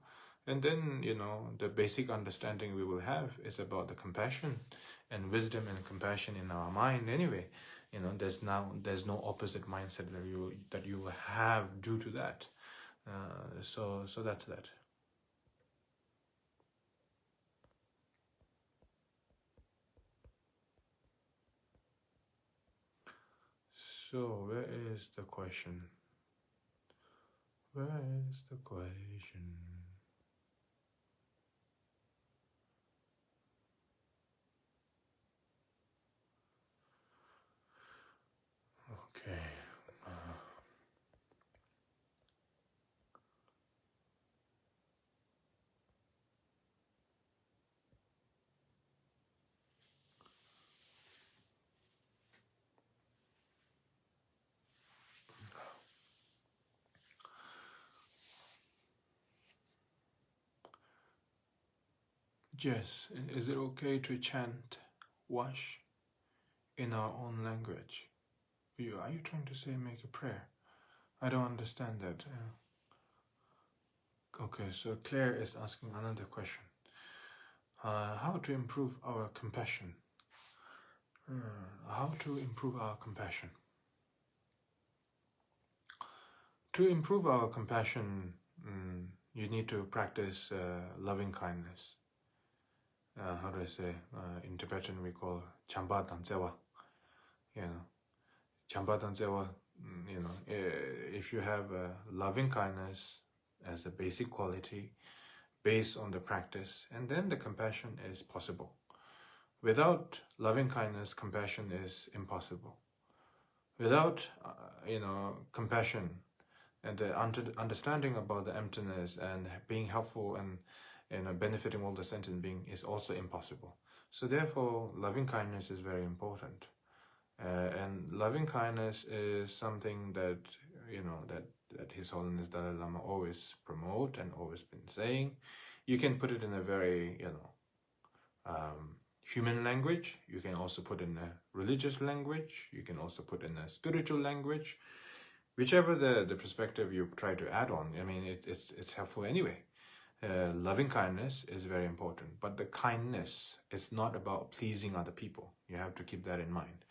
and then, you know, the basic understanding we will have is about the compassion and wisdom and compassion in our mind anyway. there's no opposite mindset that you will have due to that. So that's that. So where is the question? Where is the question? Okay. Jess, is it okay to chant wash in our own language? Are you trying to say make a prayer? I don't understand that. Okay, so Claire is asking another question. How to improve our compassion? How to improve our compassion? To improve our compassion, you need to practice loving kindness. How do I say? In Tibetan we call chamba dansewa. Chamba dansewa. If you have loving kindness as a basic quality, based on the practice, and then the compassion is possible. Without loving kindness, compassion is impossible. Without, compassion and the understanding about the emptiness and being helpful and benefiting all the sentient being is also impossible. So therefore, loving kindness is very important. And loving kindness is something that, that His Holiness Dalai Lama always promote and always been saying. You can put it in a very, human language. You can also put in a religious language. You can also put in a spiritual language. Whichever the perspective you try to add on, it's helpful anyway. Loving kindness is very important, but the kindness is not about pleasing other people. You have to keep that in mind.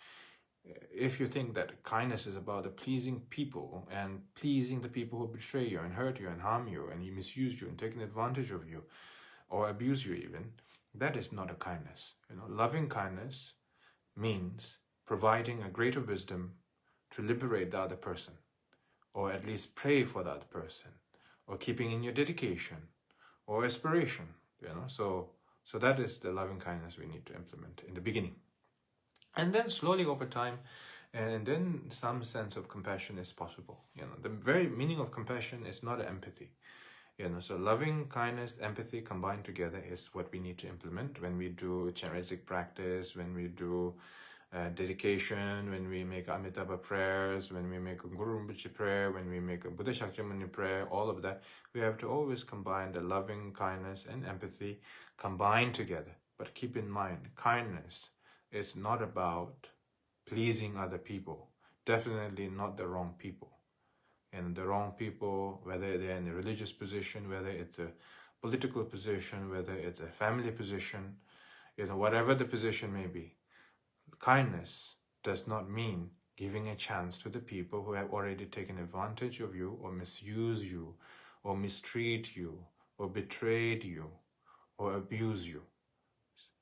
If you think that kindness is about the pleasing people and pleasing the people who betray you and hurt you and harm you and you misuse you and taking advantage of you or abuse you even, that is not a kindness. Loving kindness means providing a greater wisdom to liberate the other person, or at least pray for the other person, or keeping in your dedication or aspiration. So that is the loving kindness we need to implement in the beginning. And then slowly over time, and then some sense of compassion is possible. The very meaning of compassion is not empathy. So loving kindness, empathy combined together is what we need to implement when we do Chanresic practice, when we do dedication, when we make Amitabha prayers, when we make a Guru Rinpoche prayer, when we make a Buddha Shakyamuni prayer, all of that. We have to always combine the loving kindness and empathy combined together. But keep in mind, kindness is not about pleasing other people. Definitely not the wrong people. And the wrong people, whether they're in a religious position, whether it's a political position, whether it's a family position, whatever the position may be. Kindness does not mean giving a chance to the people who have already taken advantage of you or misused you or mistreat you or betrayed you or abuse you.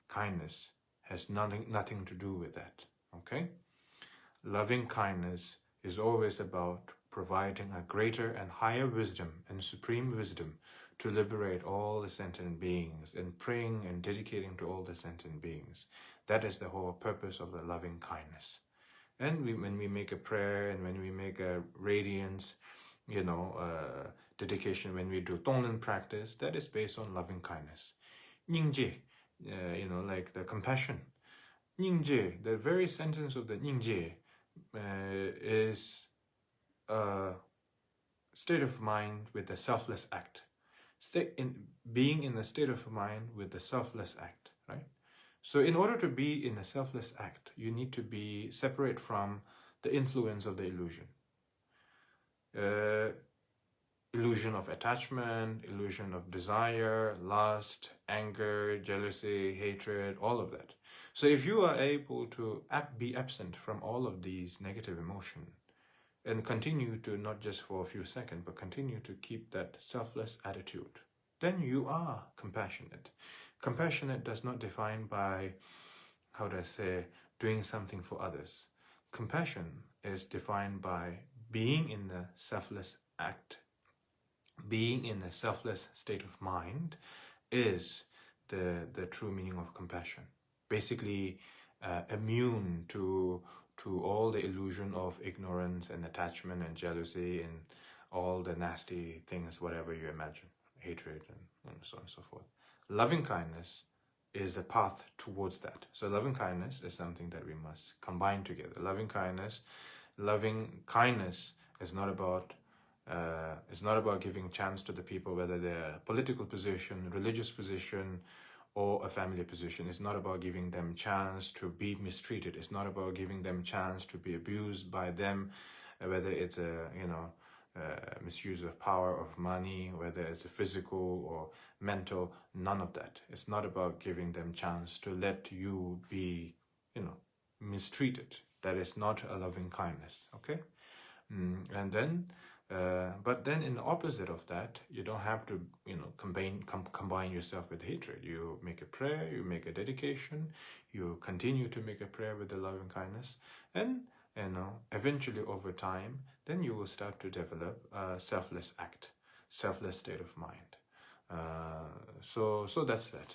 Kindness has nothing to do with that, okay? Loving kindness is always about providing a greater and higher wisdom and supreme wisdom to liberate all the sentient beings and praying and dedicating to all the sentient beings. That is the whole purpose of the loving kindness. And when we make a prayer and when we make a radiance, dedication, when we do Tonglen practice, that is based on loving kindness. Ningje, like the compassion. Ningje, the very sentence of the Ningje is a state of mind with a selfless act. Being in a state of mind with a selfless act, right? So in order to be in a selfless act, you need to be separate from the influence of the illusion. Illusion of attachment, illusion of desire, lust, anger, jealousy, hatred, all of that. So if you are able to be absent from all of these negative emotion and continue to, not just for a few seconds, but continue to keep that selfless attitude, then you are compassionate. Compassionate does not define by, how do I say, doing something for others. Compassion is defined by being in the selfless act, being in a selfless state of mind is the true meaning of compassion. Basically, immune to all the illusion of ignorance and attachment and jealousy and all the nasty things, whatever you imagine, hatred and so on and so forth. Loving kindness is a path towards that. So loving kindness is something that we must combine together. Loving kindness is not about it's not about giving chance to the people, whether they're a political position, religious position, or a family position. It's not about giving them chance to be mistreated. It's not about giving them chance to be abused by them, whether it's a misuse of power, of money, whether it's a physical or mental. None of that. It's not about giving them chance to let you be, mistreated. That is not a loving kindness. Okay, and then. But then in the opposite of that, you don't have to, combine yourself with hatred. You make a prayer, you make a dedication, you continue to make a prayer with the loving kindness, and eventually over time, then you will start to develop a selfless act, selfless state of mind. So that's that.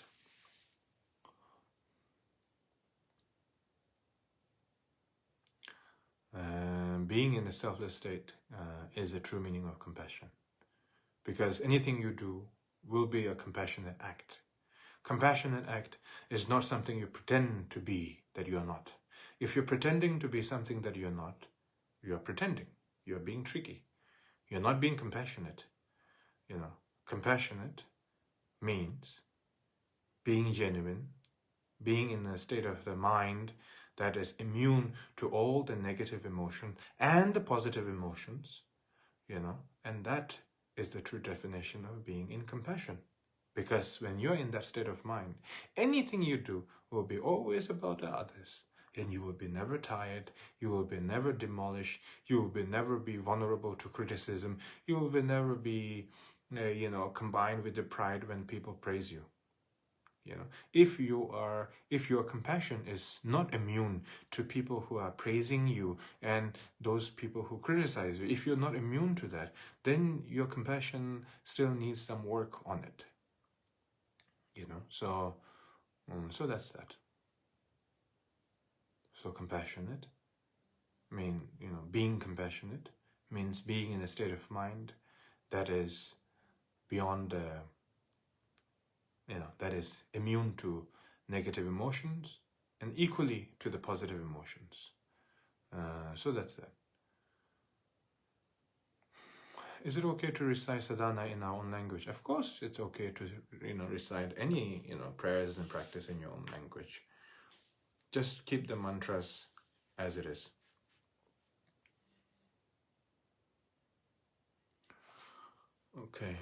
Being in a selfless state is the true meaning of compassion, because anything you do will be a compassionate act. Compassionate act is not something you pretend to be that you are not. If you're pretending to be something that you're not, you're pretending. You're being tricky. You're not being compassionate. Compassionate means being genuine, being in a state of the mind that is immune to all the negative emotion and the positive emotions, and that is the true definition of being in compassion. Because when you're in that state of mind, anything you do will be always about the others, and you will be never tired, you will be never demolished, you will be never be vulnerable to criticism, you will be never be, combined with the pride when people praise you. If your compassion is not immune to people who are praising you and those people who criticize you, if you're not immune to that, then your compassion still needs some work on it. So that's that. So compassionate being compassionate means being in a state of mind that is beyond that is immune to negative emotions and equally to the positive emotions. So that's that. Is it okay to recite sadhana in our own language? Of course, it's okay to recite any prayers and practice in your own language. Just keep the mantras as it is. Okay.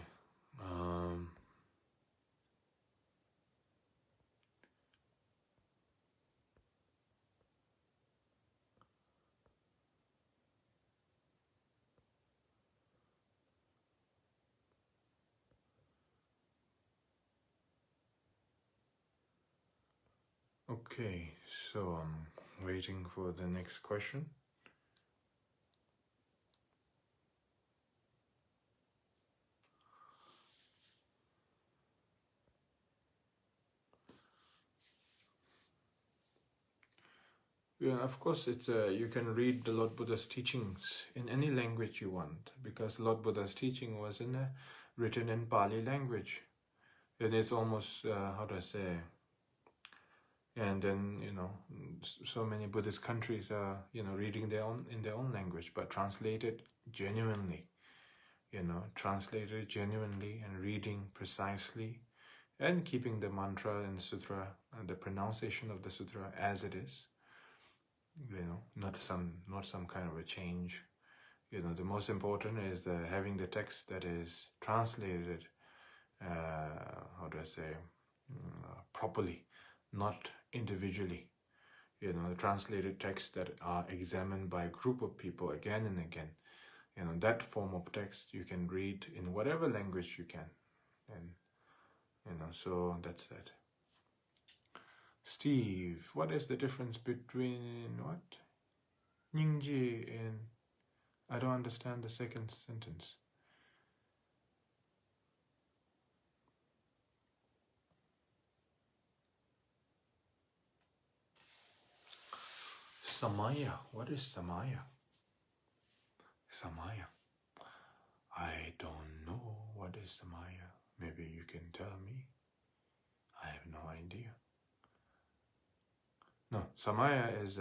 Okay, so I'm waiting for the next question. Yeah, of course, it's you can read the Lord Buddha's teachings in any language you want, because Lord Buddha's teaching was written in Pali language, and it's almost how do I say? And then so many Buddhist countries are reading in their own language, but translated genuinely, translated genuinely and reading precisely, and keeping the mantra and the sutra and the pronunciation of the sutra as it is. Not some kind of a change. The most important is having the text that is translated, how do I say, properly, not individually. You know, the translated texts that are examined by a group of people again and again. You know, that form of text you can read in whatever language you can. And, you know, so that's that. Steve, what is the difference between what? Ningji and... I don't understand the second sentence. Samaya. What is Samaya? Samaya. I don't know what is Samaya. Maybe you can tell me. I have no idea. No, Samaya is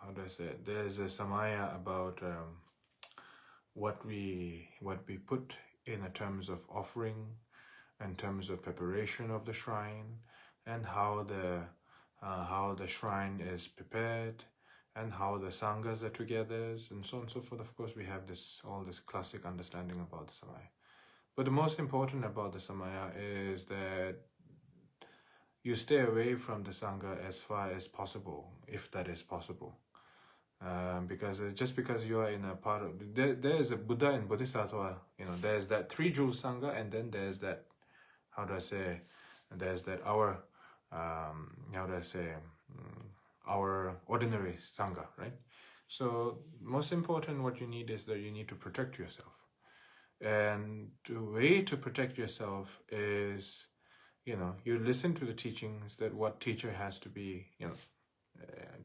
how do I say it? There's a Samaya about what we put in terms of offering, in terms of preparation of the shrine, and how the shrine is prepared, and how the sanghas are together, and so on and so forth. Of course, we have all this classic understanding about the Samaya. But the most important about the Samaya is that you stay away from the sangha as far as possible, if that is possible. Because just because you are in a part of... There is a Buddha and Bodhisattva, you know, there's that three-jewel sangha, and then there's that, how do I say, there's that our, how do I say, our ordinary sangha, right? So most important what you need is that you need to protect yourself. And the way to protect yourself is, you know, you listen to the teachings that what teacher has to be, you know,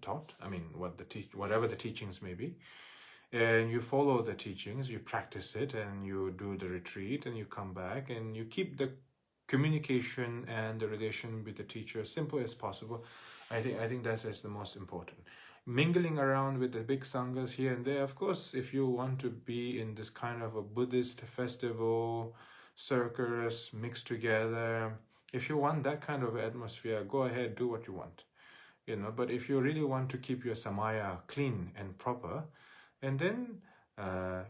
taught. I mean, whatever the teachings may be, and you follow the teachings, you practice it, and you do the retreat, and you come back, and you keep the communication and the relation with the teacher as simple as possible. I think that is the most important. Mingling around with the big sanghas here and there, of course, if you want to be in this kind of a Buddhist festival, circus, mixed together, if you want that kind of atmosphere, go ahead, do what you want. You know, but if you really want to keep your Samaya clean and proper, and then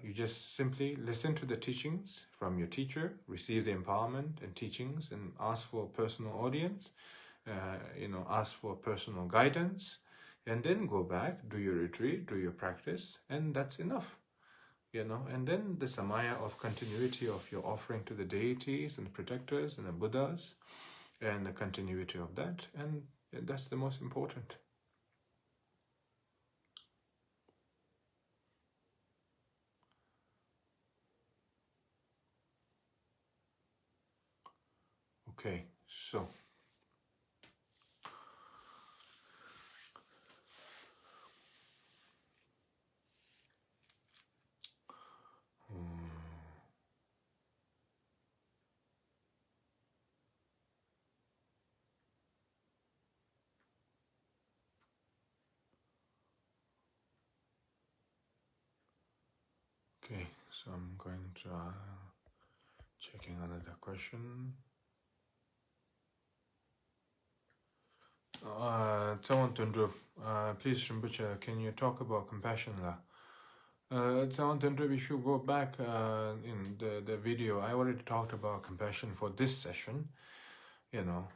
you just simply listen to the teachings from your teacher, receive the empowerment and teachings, and ask for a personal audience, you know, ask for personal guidance, and then go back, do your retreat, do your practice, and that's enough. You know, and then the Samaya of continuity of your offering to the deities and the protectors and the Buddhas, and the continuity of that, and that's the most important. Okay, so okay, so I'm going to checking another question. Tsawon Tundrup, please Rinpoche, can you talk about compassion la? Tsawon Tundrup, if you go back in the video, I already talked about compassion for this session. You know,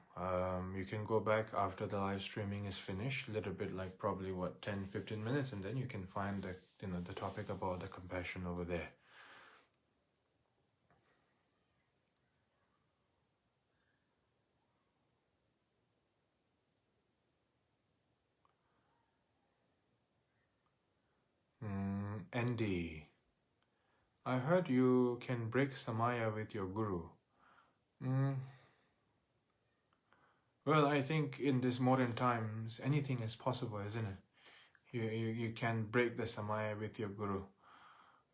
you can go back after the live streaming is finished, a little bit like probably what 10-15 minutes, and then you can find the, you know, the topic about the compassion over there. Andy, I heard you can break Samaya with your guru. Well, I think in these modern times, anything is possible, isn't it? You can break the Samaya with your guru.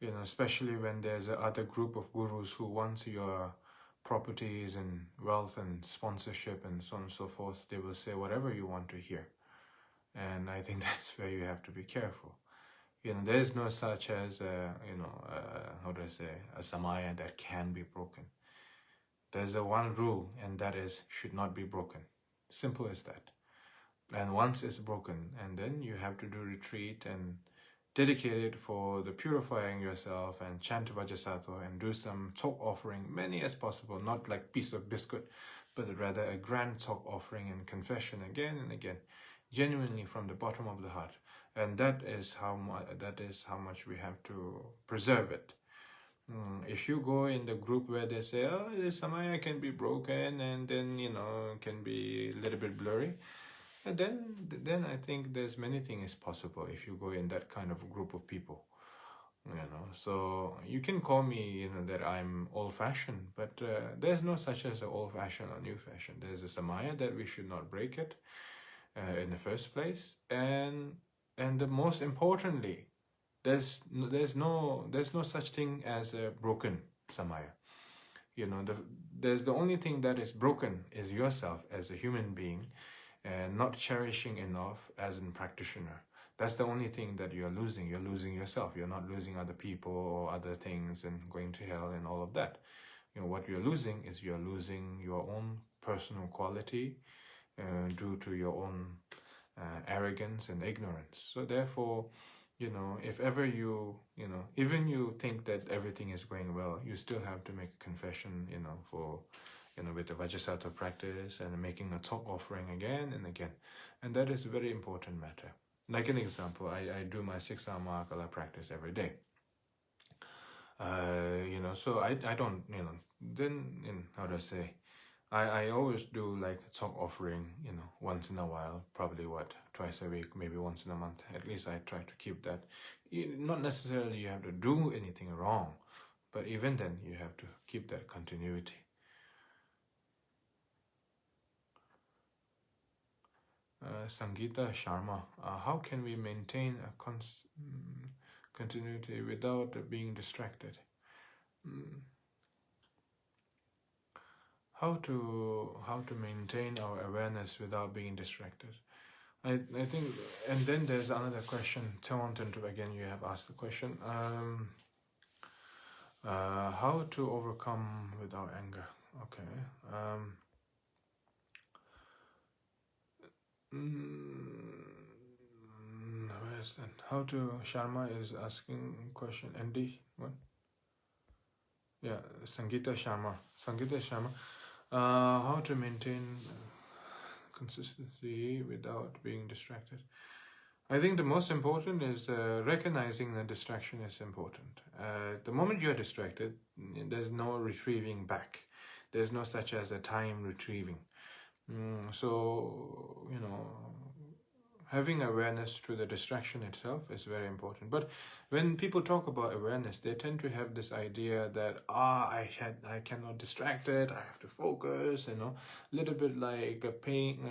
You know, especially when there's a other group of gurus who wants your properties and wealth and sponsorship and so on and so forth. They will say whatever you want to hear. And I think that's where you have to be careful. You know, there is no such as, you know, how do I say, a Samaya that can be broken. There's a one rule, and that is, should not be broken. Simple as that. And once it's broken, and then you have to do retreat and dedicated for the purifying yourself and chant Vajrasattva and do some talk offering, many as possible, not like piece of biscuit, but rather a grand talk offering and confession again and again, genuinely from the bottom of the heart. And that is how much we have to preserve it. If you go in the group where they say, oh, this Samaya can be broken and then, can be a little bit blurry, and then I think there's many things possible if you go in that kind of group of people. So you can call me, that I'm old-fashioned, but there's no such as an old-fashioned or new-fashioned. There's a Samaya that we should not break it in the first place, and the most importantly, there's no such thing as a broken Samaya. There's the only thing that is broken is yourself as a human being, and not cherishing enough as a practitioner. That's the only thing that you're losing. You're losing yourself. You're not losing other people or other things and going to hell and all of that. What you're losing is you're losing your own personal quality due to your own arrogance and ignorance. So therefore, if ever even you think that everything is going well, you still have to make a confession, for with the Vajrasattva practice and making a talk offering again and again. And that is a very important matter. Like an example, I do my 6-hour Mahakala practice every day. So I don't, then, how do I say, I always do like a talk offering, once in a while, probably twice a week, maybe once in a month. At least I try to keep that. Not necessarily you have to do anything wrong, but even then you have to keep that continuity. Sangeeta Sharma, how can we maintain a continuity without being distracted? How to maintain our awareness without being distracted? I think, and then there's another question. Tawantan, again, you have asked the question. How to overcome without anger? Okay. Where is that? How to, Sharma is asking question. Andy, what? Yeah, Sangeeta Sharma. How to maintain consistency without being distracted? I think the most important is recognizing that distraction is important. The moment you're distracted, there's no retrieving back. There's no such as a time retrieving. So, having awareness to the distraction itself is very important. But when people talk about awareness, they tend to have this idea that I cannot distract it. I have to focus. A little bit like playing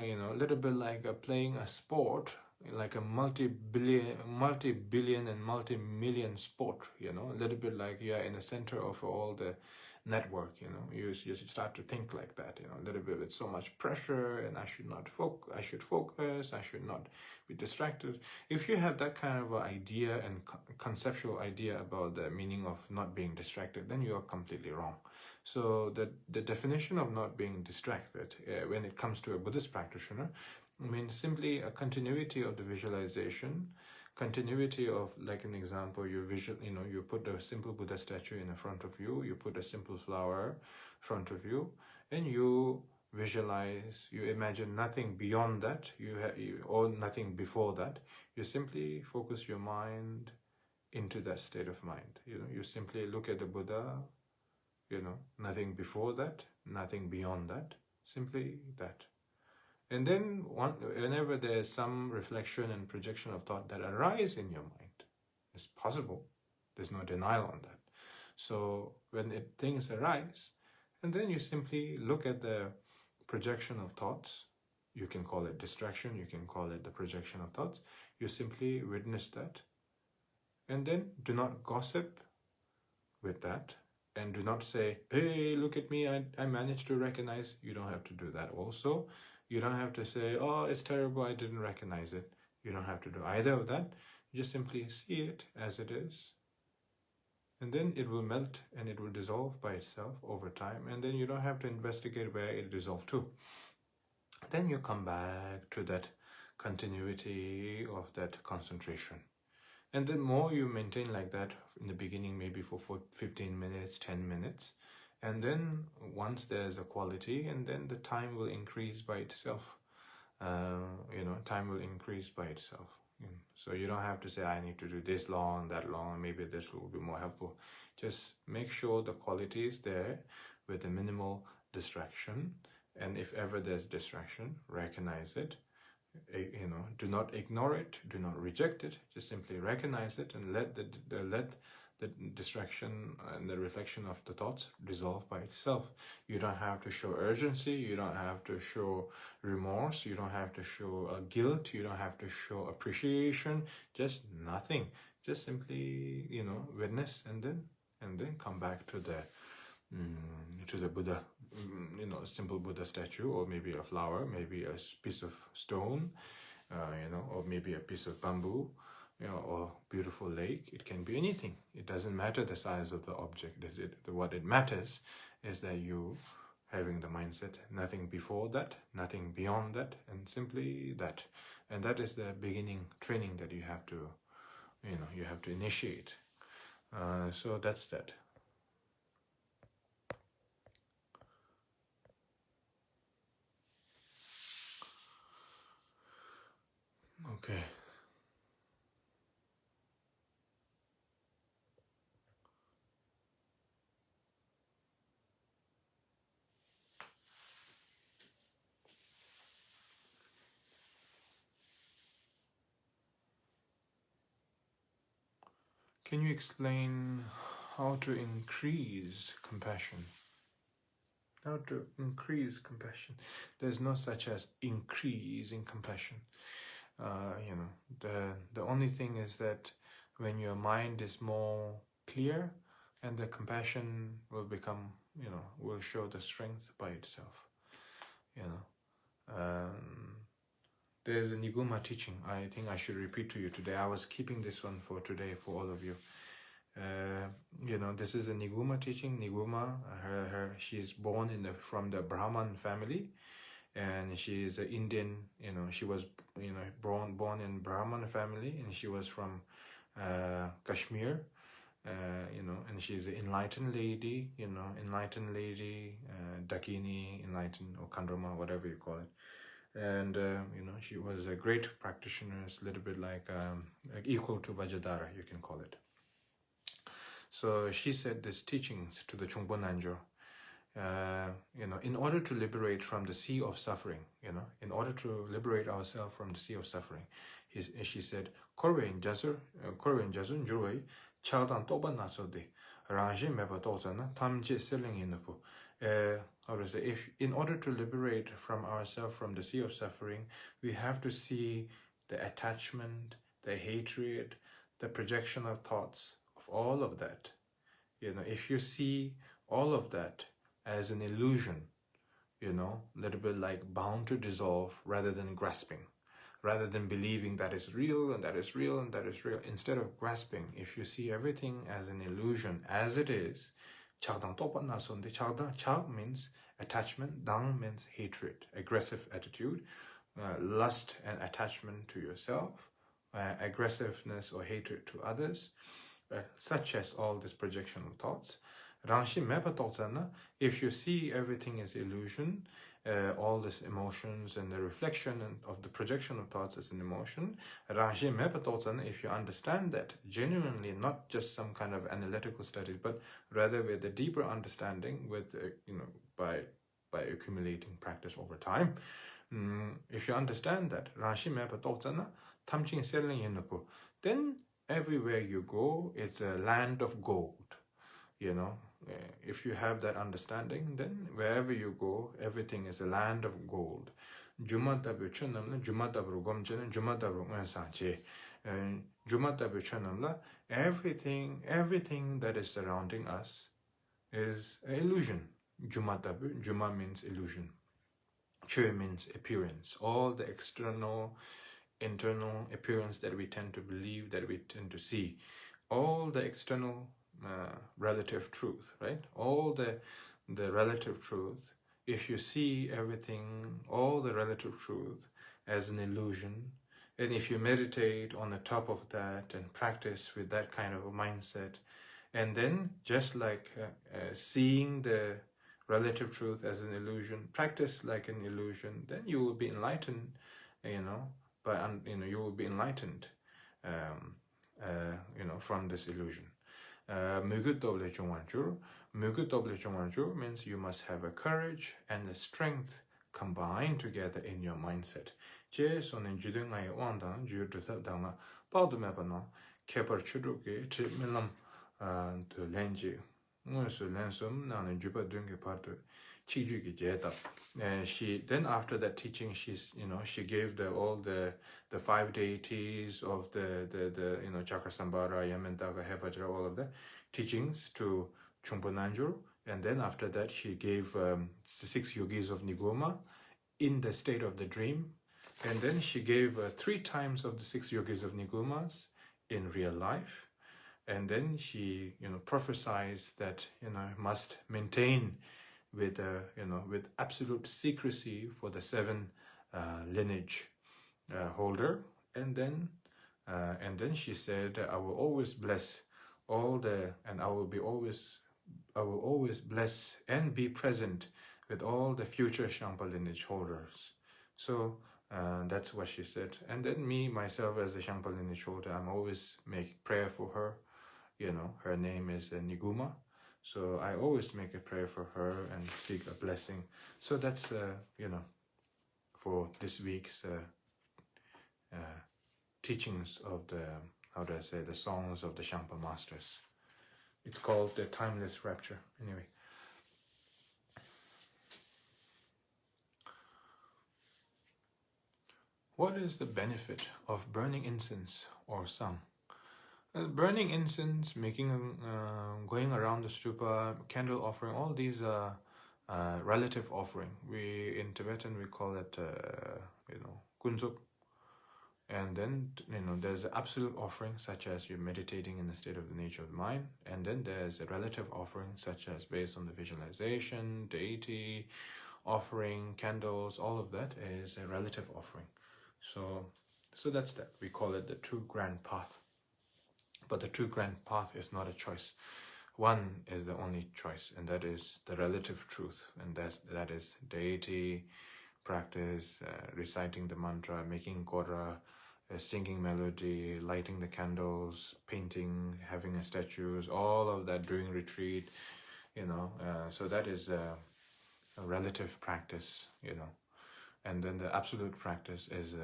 a sport, like a multi-billion and multi-million sport. A little bit like you're in the center of all the network. You start to think like that. A little bit with so much pressure, and I should focus. I should not be distracted. If you have that kind of idea and conceptual idea about the meaning of not being distracted, then you are completely wrong. So the definition of not being distracted when it comes to a Buddhist practitioner means simply a continuity of the visualization, continuity of, like an example, you put a simple Buddha statue in the front of you, you put a simple flower in front of you, and you visualize, you imagine nothing beyond that, or nothing before that. You simply focus your mind into that state of mind. You simply look at the Buddha, nothing before that, nothing beyond that, simply that. And then whenever there's some reflection and projection of thought that arise in your mind, it's possible. There's no denial on that. So when things arise, and then you simply look at the projection of thoughts. You can call it distraction. You can call it the projection of thoughts. You simply witness that. And then do not gossip with that. And do not say, hey, look at me, I managed to recognize. You don't have to do that also. You don't have to say, oh, it's terrible, I didn't recognize it. You don't have to do either of that. You just simply see it as it is. And then it will melt and it will dissolve by itself over time. And then you don't have to investigate where it dissolved to. Then you come back to that continuity of that concentration. And the more you maintain like that in the beginning, maybe for 15 minutes, 10 minutes, and then once there's a quality, and then the time will increase by itself. Time will increase by itself. So you don't have to say, I need to do this long, that long, maybe this will be more helpful. Just make sure the quality is there with a minimal distraction. And if ever there's distraction, recognize it. Do not ignore it, do not reject it, just simply recognize it and let the distraction and the reflection of the thoughts dissolve by itself. You don't have to show urgency, you don't have to show remorse, you don't have to show guilt, you don't have to show appreciation, just nothing. Just simply, witness and then come back to the Buddha, a simple Buddha statue, or maybe a flower, maybe a piece of stone, or maybe a piece of bamboo, or beautiful lake. It can be anything. It doesn't matter the size of the object. What it matters is that you having the mindset, nothing before that, nothing beyond that, and simply that. And that is the beginning training that you have to initiate. So that's that. Okay. Can you explain how to increase compassion? How to increase compassion? There's no such as increasing compassion. The only thing is that when your mind is more clear, and the compassion will become, will show the strength by itself. There's a Niguma teaching. I think I should repeat to you today. I was keeping this one for today for all of you. This is a Niguma teaching. Niguma, she's born from the Brahman family, and she is an Indian. She was born in Brahman family, and she was from Kashmir. And she's an enlightened lady. Dakini, enlightened, or Kandroma, whatever you call it. And she was a great practitioner. It's a little bit like equal to Vajradhara, you can call it. So she said these teachings to the Chungpo Nanjo, in order to liberate from the sea of suffering, in order to liberate ourselves from the sea of suffering, she said, Korwen Jazur Njurway, Chaldan Toba Nasode, Ranji Meba Tozana, Tamje Selling Inupu. How to say, if in order to liberate from ourselves from the sea of suffering, we have to see the attachment, the hatred, the projection of thoughts, of all of that. If you see all of that as an illusion, little bit like bound to dissolve, rather than grasping, rather than believing that is real and that is real and that is real, instead of grasping, if you see everything as an illusion, as it is, Chag means attachment, dang means hatred, aggressive attitude, lust and attachment to yourself, aggressiveness or hatred to others, such as all this projection of thoughts. If you see everything as illusion, all these emotions and the reflection of the projection of thoughts as an emotion, if you understand that genuinely, not just some kind of analytical study, but rather with a deeper understanding, with by accumulating practice over time, if you understand that, then everywhere you go, it's a land of gold. If you have that understanding, then wherever you go, everything is a land of gold. Everything that is surrounding us is an illusion. Juma means illusion. Chö means appearance. All the external, internal appearance that we tend to believe, that we tend to see, all the external relative truth, right? All the relative truth, if you see everything, all the relative truth as an illusion, And if you meditate on the top of that and practice with that kind of a mindset, and then just like seeing the relative truth as an illusion, practice like an illusion, then you will be enlightened, you will be enlightened, from this illusion. Mugu means you must have a courage and a strength combined together in your mindset. Je sonen jude ngai wangdang ju duthap dang pawdu meba no kepar chuduke tri milam to lenji ngusu lensum nan juba dunge partu chiju ki jeta. She then after that teaching she gave all the 5 deities of the Chakasambhara, Yamentaga, Hepatra, all of the teachings to Chumpo Nanjur, and then after that she gave the 6 yogis of Nigoma in the state of the dream, and then she gave 3 times of the 6 yogis of Nigomas in real life, and then she prophesied that must maintain with with absolute secrecy for the 7 lineage holder, and then she said, I will always bless all and I will always bless and be present with all the future Shampa lineage holders. So that's what she said. And then myself as a Shampa lineage holder, I'm always making prayer for her. Her name is Niguma. So I always make a prayer for her and seek a blessing. So that's, for this week's teachings of the songs of the Shampa masters. It's called the Timeless Rapture. Anyway. What is the benefit of burning incense or sang? Burning incense, going around the stupa, candle offering, all these are relative offering. In Tibetan we call it, kunzup. And then, there's an absolute offering, such as you're meditating in the state of the nature of the mind. And then there's a relative offering, such as based on the visualization, deity, offering, candles, all of that is a relative offering. So that's that. We call it the true grand path. But the true grand path is not a choice. One is the only choice, and that is the relative truth. And that is deity, practice, reciting the mantra, making kora, singing melody, lighting the candles, painting, having a statues, all of that during retreat, so that is a relative practice, and then the absolute practice is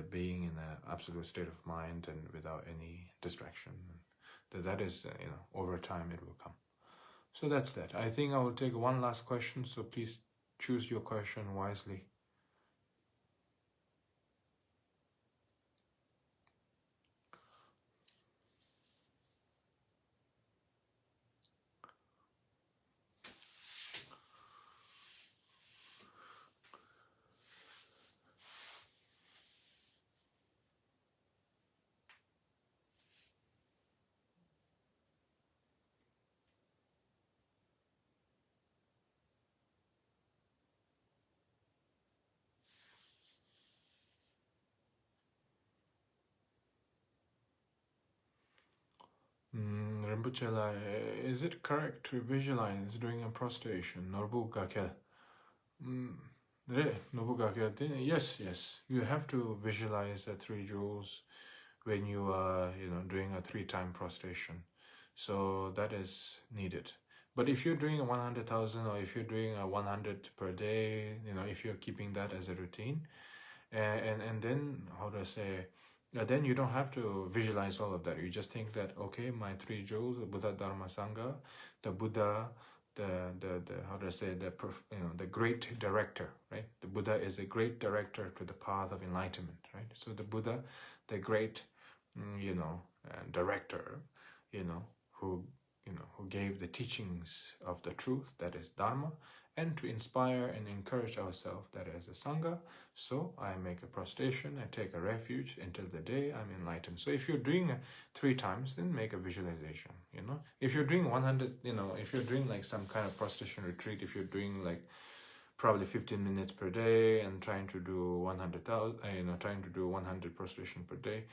being in an absolute state of mind and without any distraction. That is, over time it will come. So that's that. I think I will take one last question, so please choose your question wisely. Rinpoche, is it correct to visualize during a prostration? Norbu Gakel. Yes. You have to visualize the 3 jewels when you are, doing a 3-time prostration. So that is needed. But if you're doing a 100,000 or if you're doing a 100 per day, if you're keeping that as a routine, and then, then you don't have to visualize all of that. You just think that, okay, my 3 jewels, the Buddha, Dharma, Sangha, the Buddha, the great director, right? The Buddha is a great director to the path of enlightenment, right? So the Buddha, the great, director, who gave the teachings of the truth, that is Dharma, and to inspire and encourage ourselves, that is a Sangha. So I make a prostration, I take a refuge until the day I'm enlightened. So if you're doing 3 times, then make a visualization, If you're doing 100, if you're doing like some kind of prostration retreat, if you're doing like probably 15 minutes per day, and trying to do 100,000, trying to do 100 prostration per day.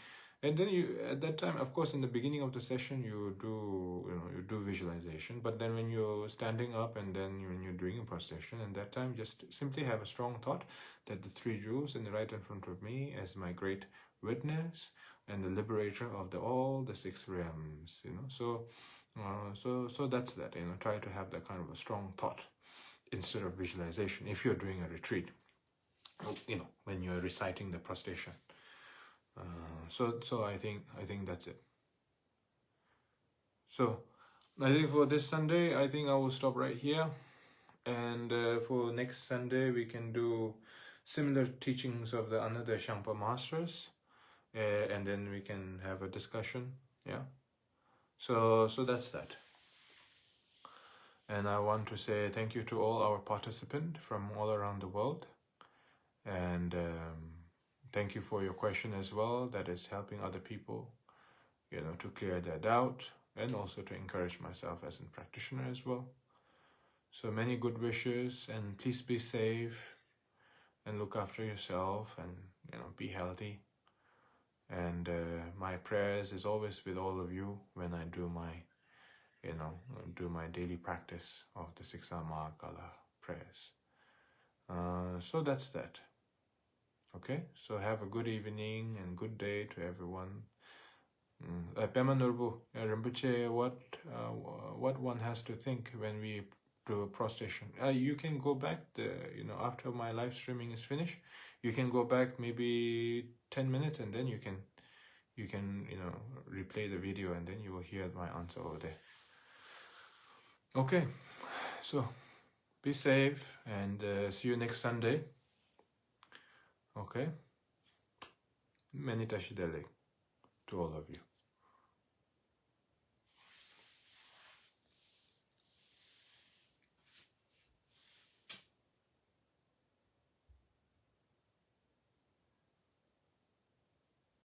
And then you, at that time, of course, in the beginning of the session, you do visualization. But then when you're standing up and then when you're doing a prostration, and that time, just simply have a strong thought that the three jewels in the right in front of me as my great witness and the liberator of all the six realms. So that's that. Try to have that kind of a strong thought instead of visualization if you're doing a retreat. When you're reciting the prostration. So I think that's it. So I think for this Sunday, I think I will stop right here, and for next Sunday we can do similar teachings of the another Shangpa masters, and then we can have a discussion. Yeah. So that's that. And I want to say thank you to all our participants from all around the world, and thank you for your question as well. That is helping other people, to clear their doubt, and also to encourage myself as a practitioner as well. So many good wishes, and please be safe and look after yourself, and be healthy. And my prayers is always with all of you when I do my daily practice of the 6 Samaya prayers. So that's that. Okay, so have a good evening and good day to everyone. Pema Nurbu, Rinpoche, what one has to think when we do a prostration. You can go back, after my live streaming is finished, you can go back maybe 10 minutes, and then you can replay the video, and then you will hear my answer over there. Okay, so be safe, and see you next Sunday. Okay, many tashidele to all of you.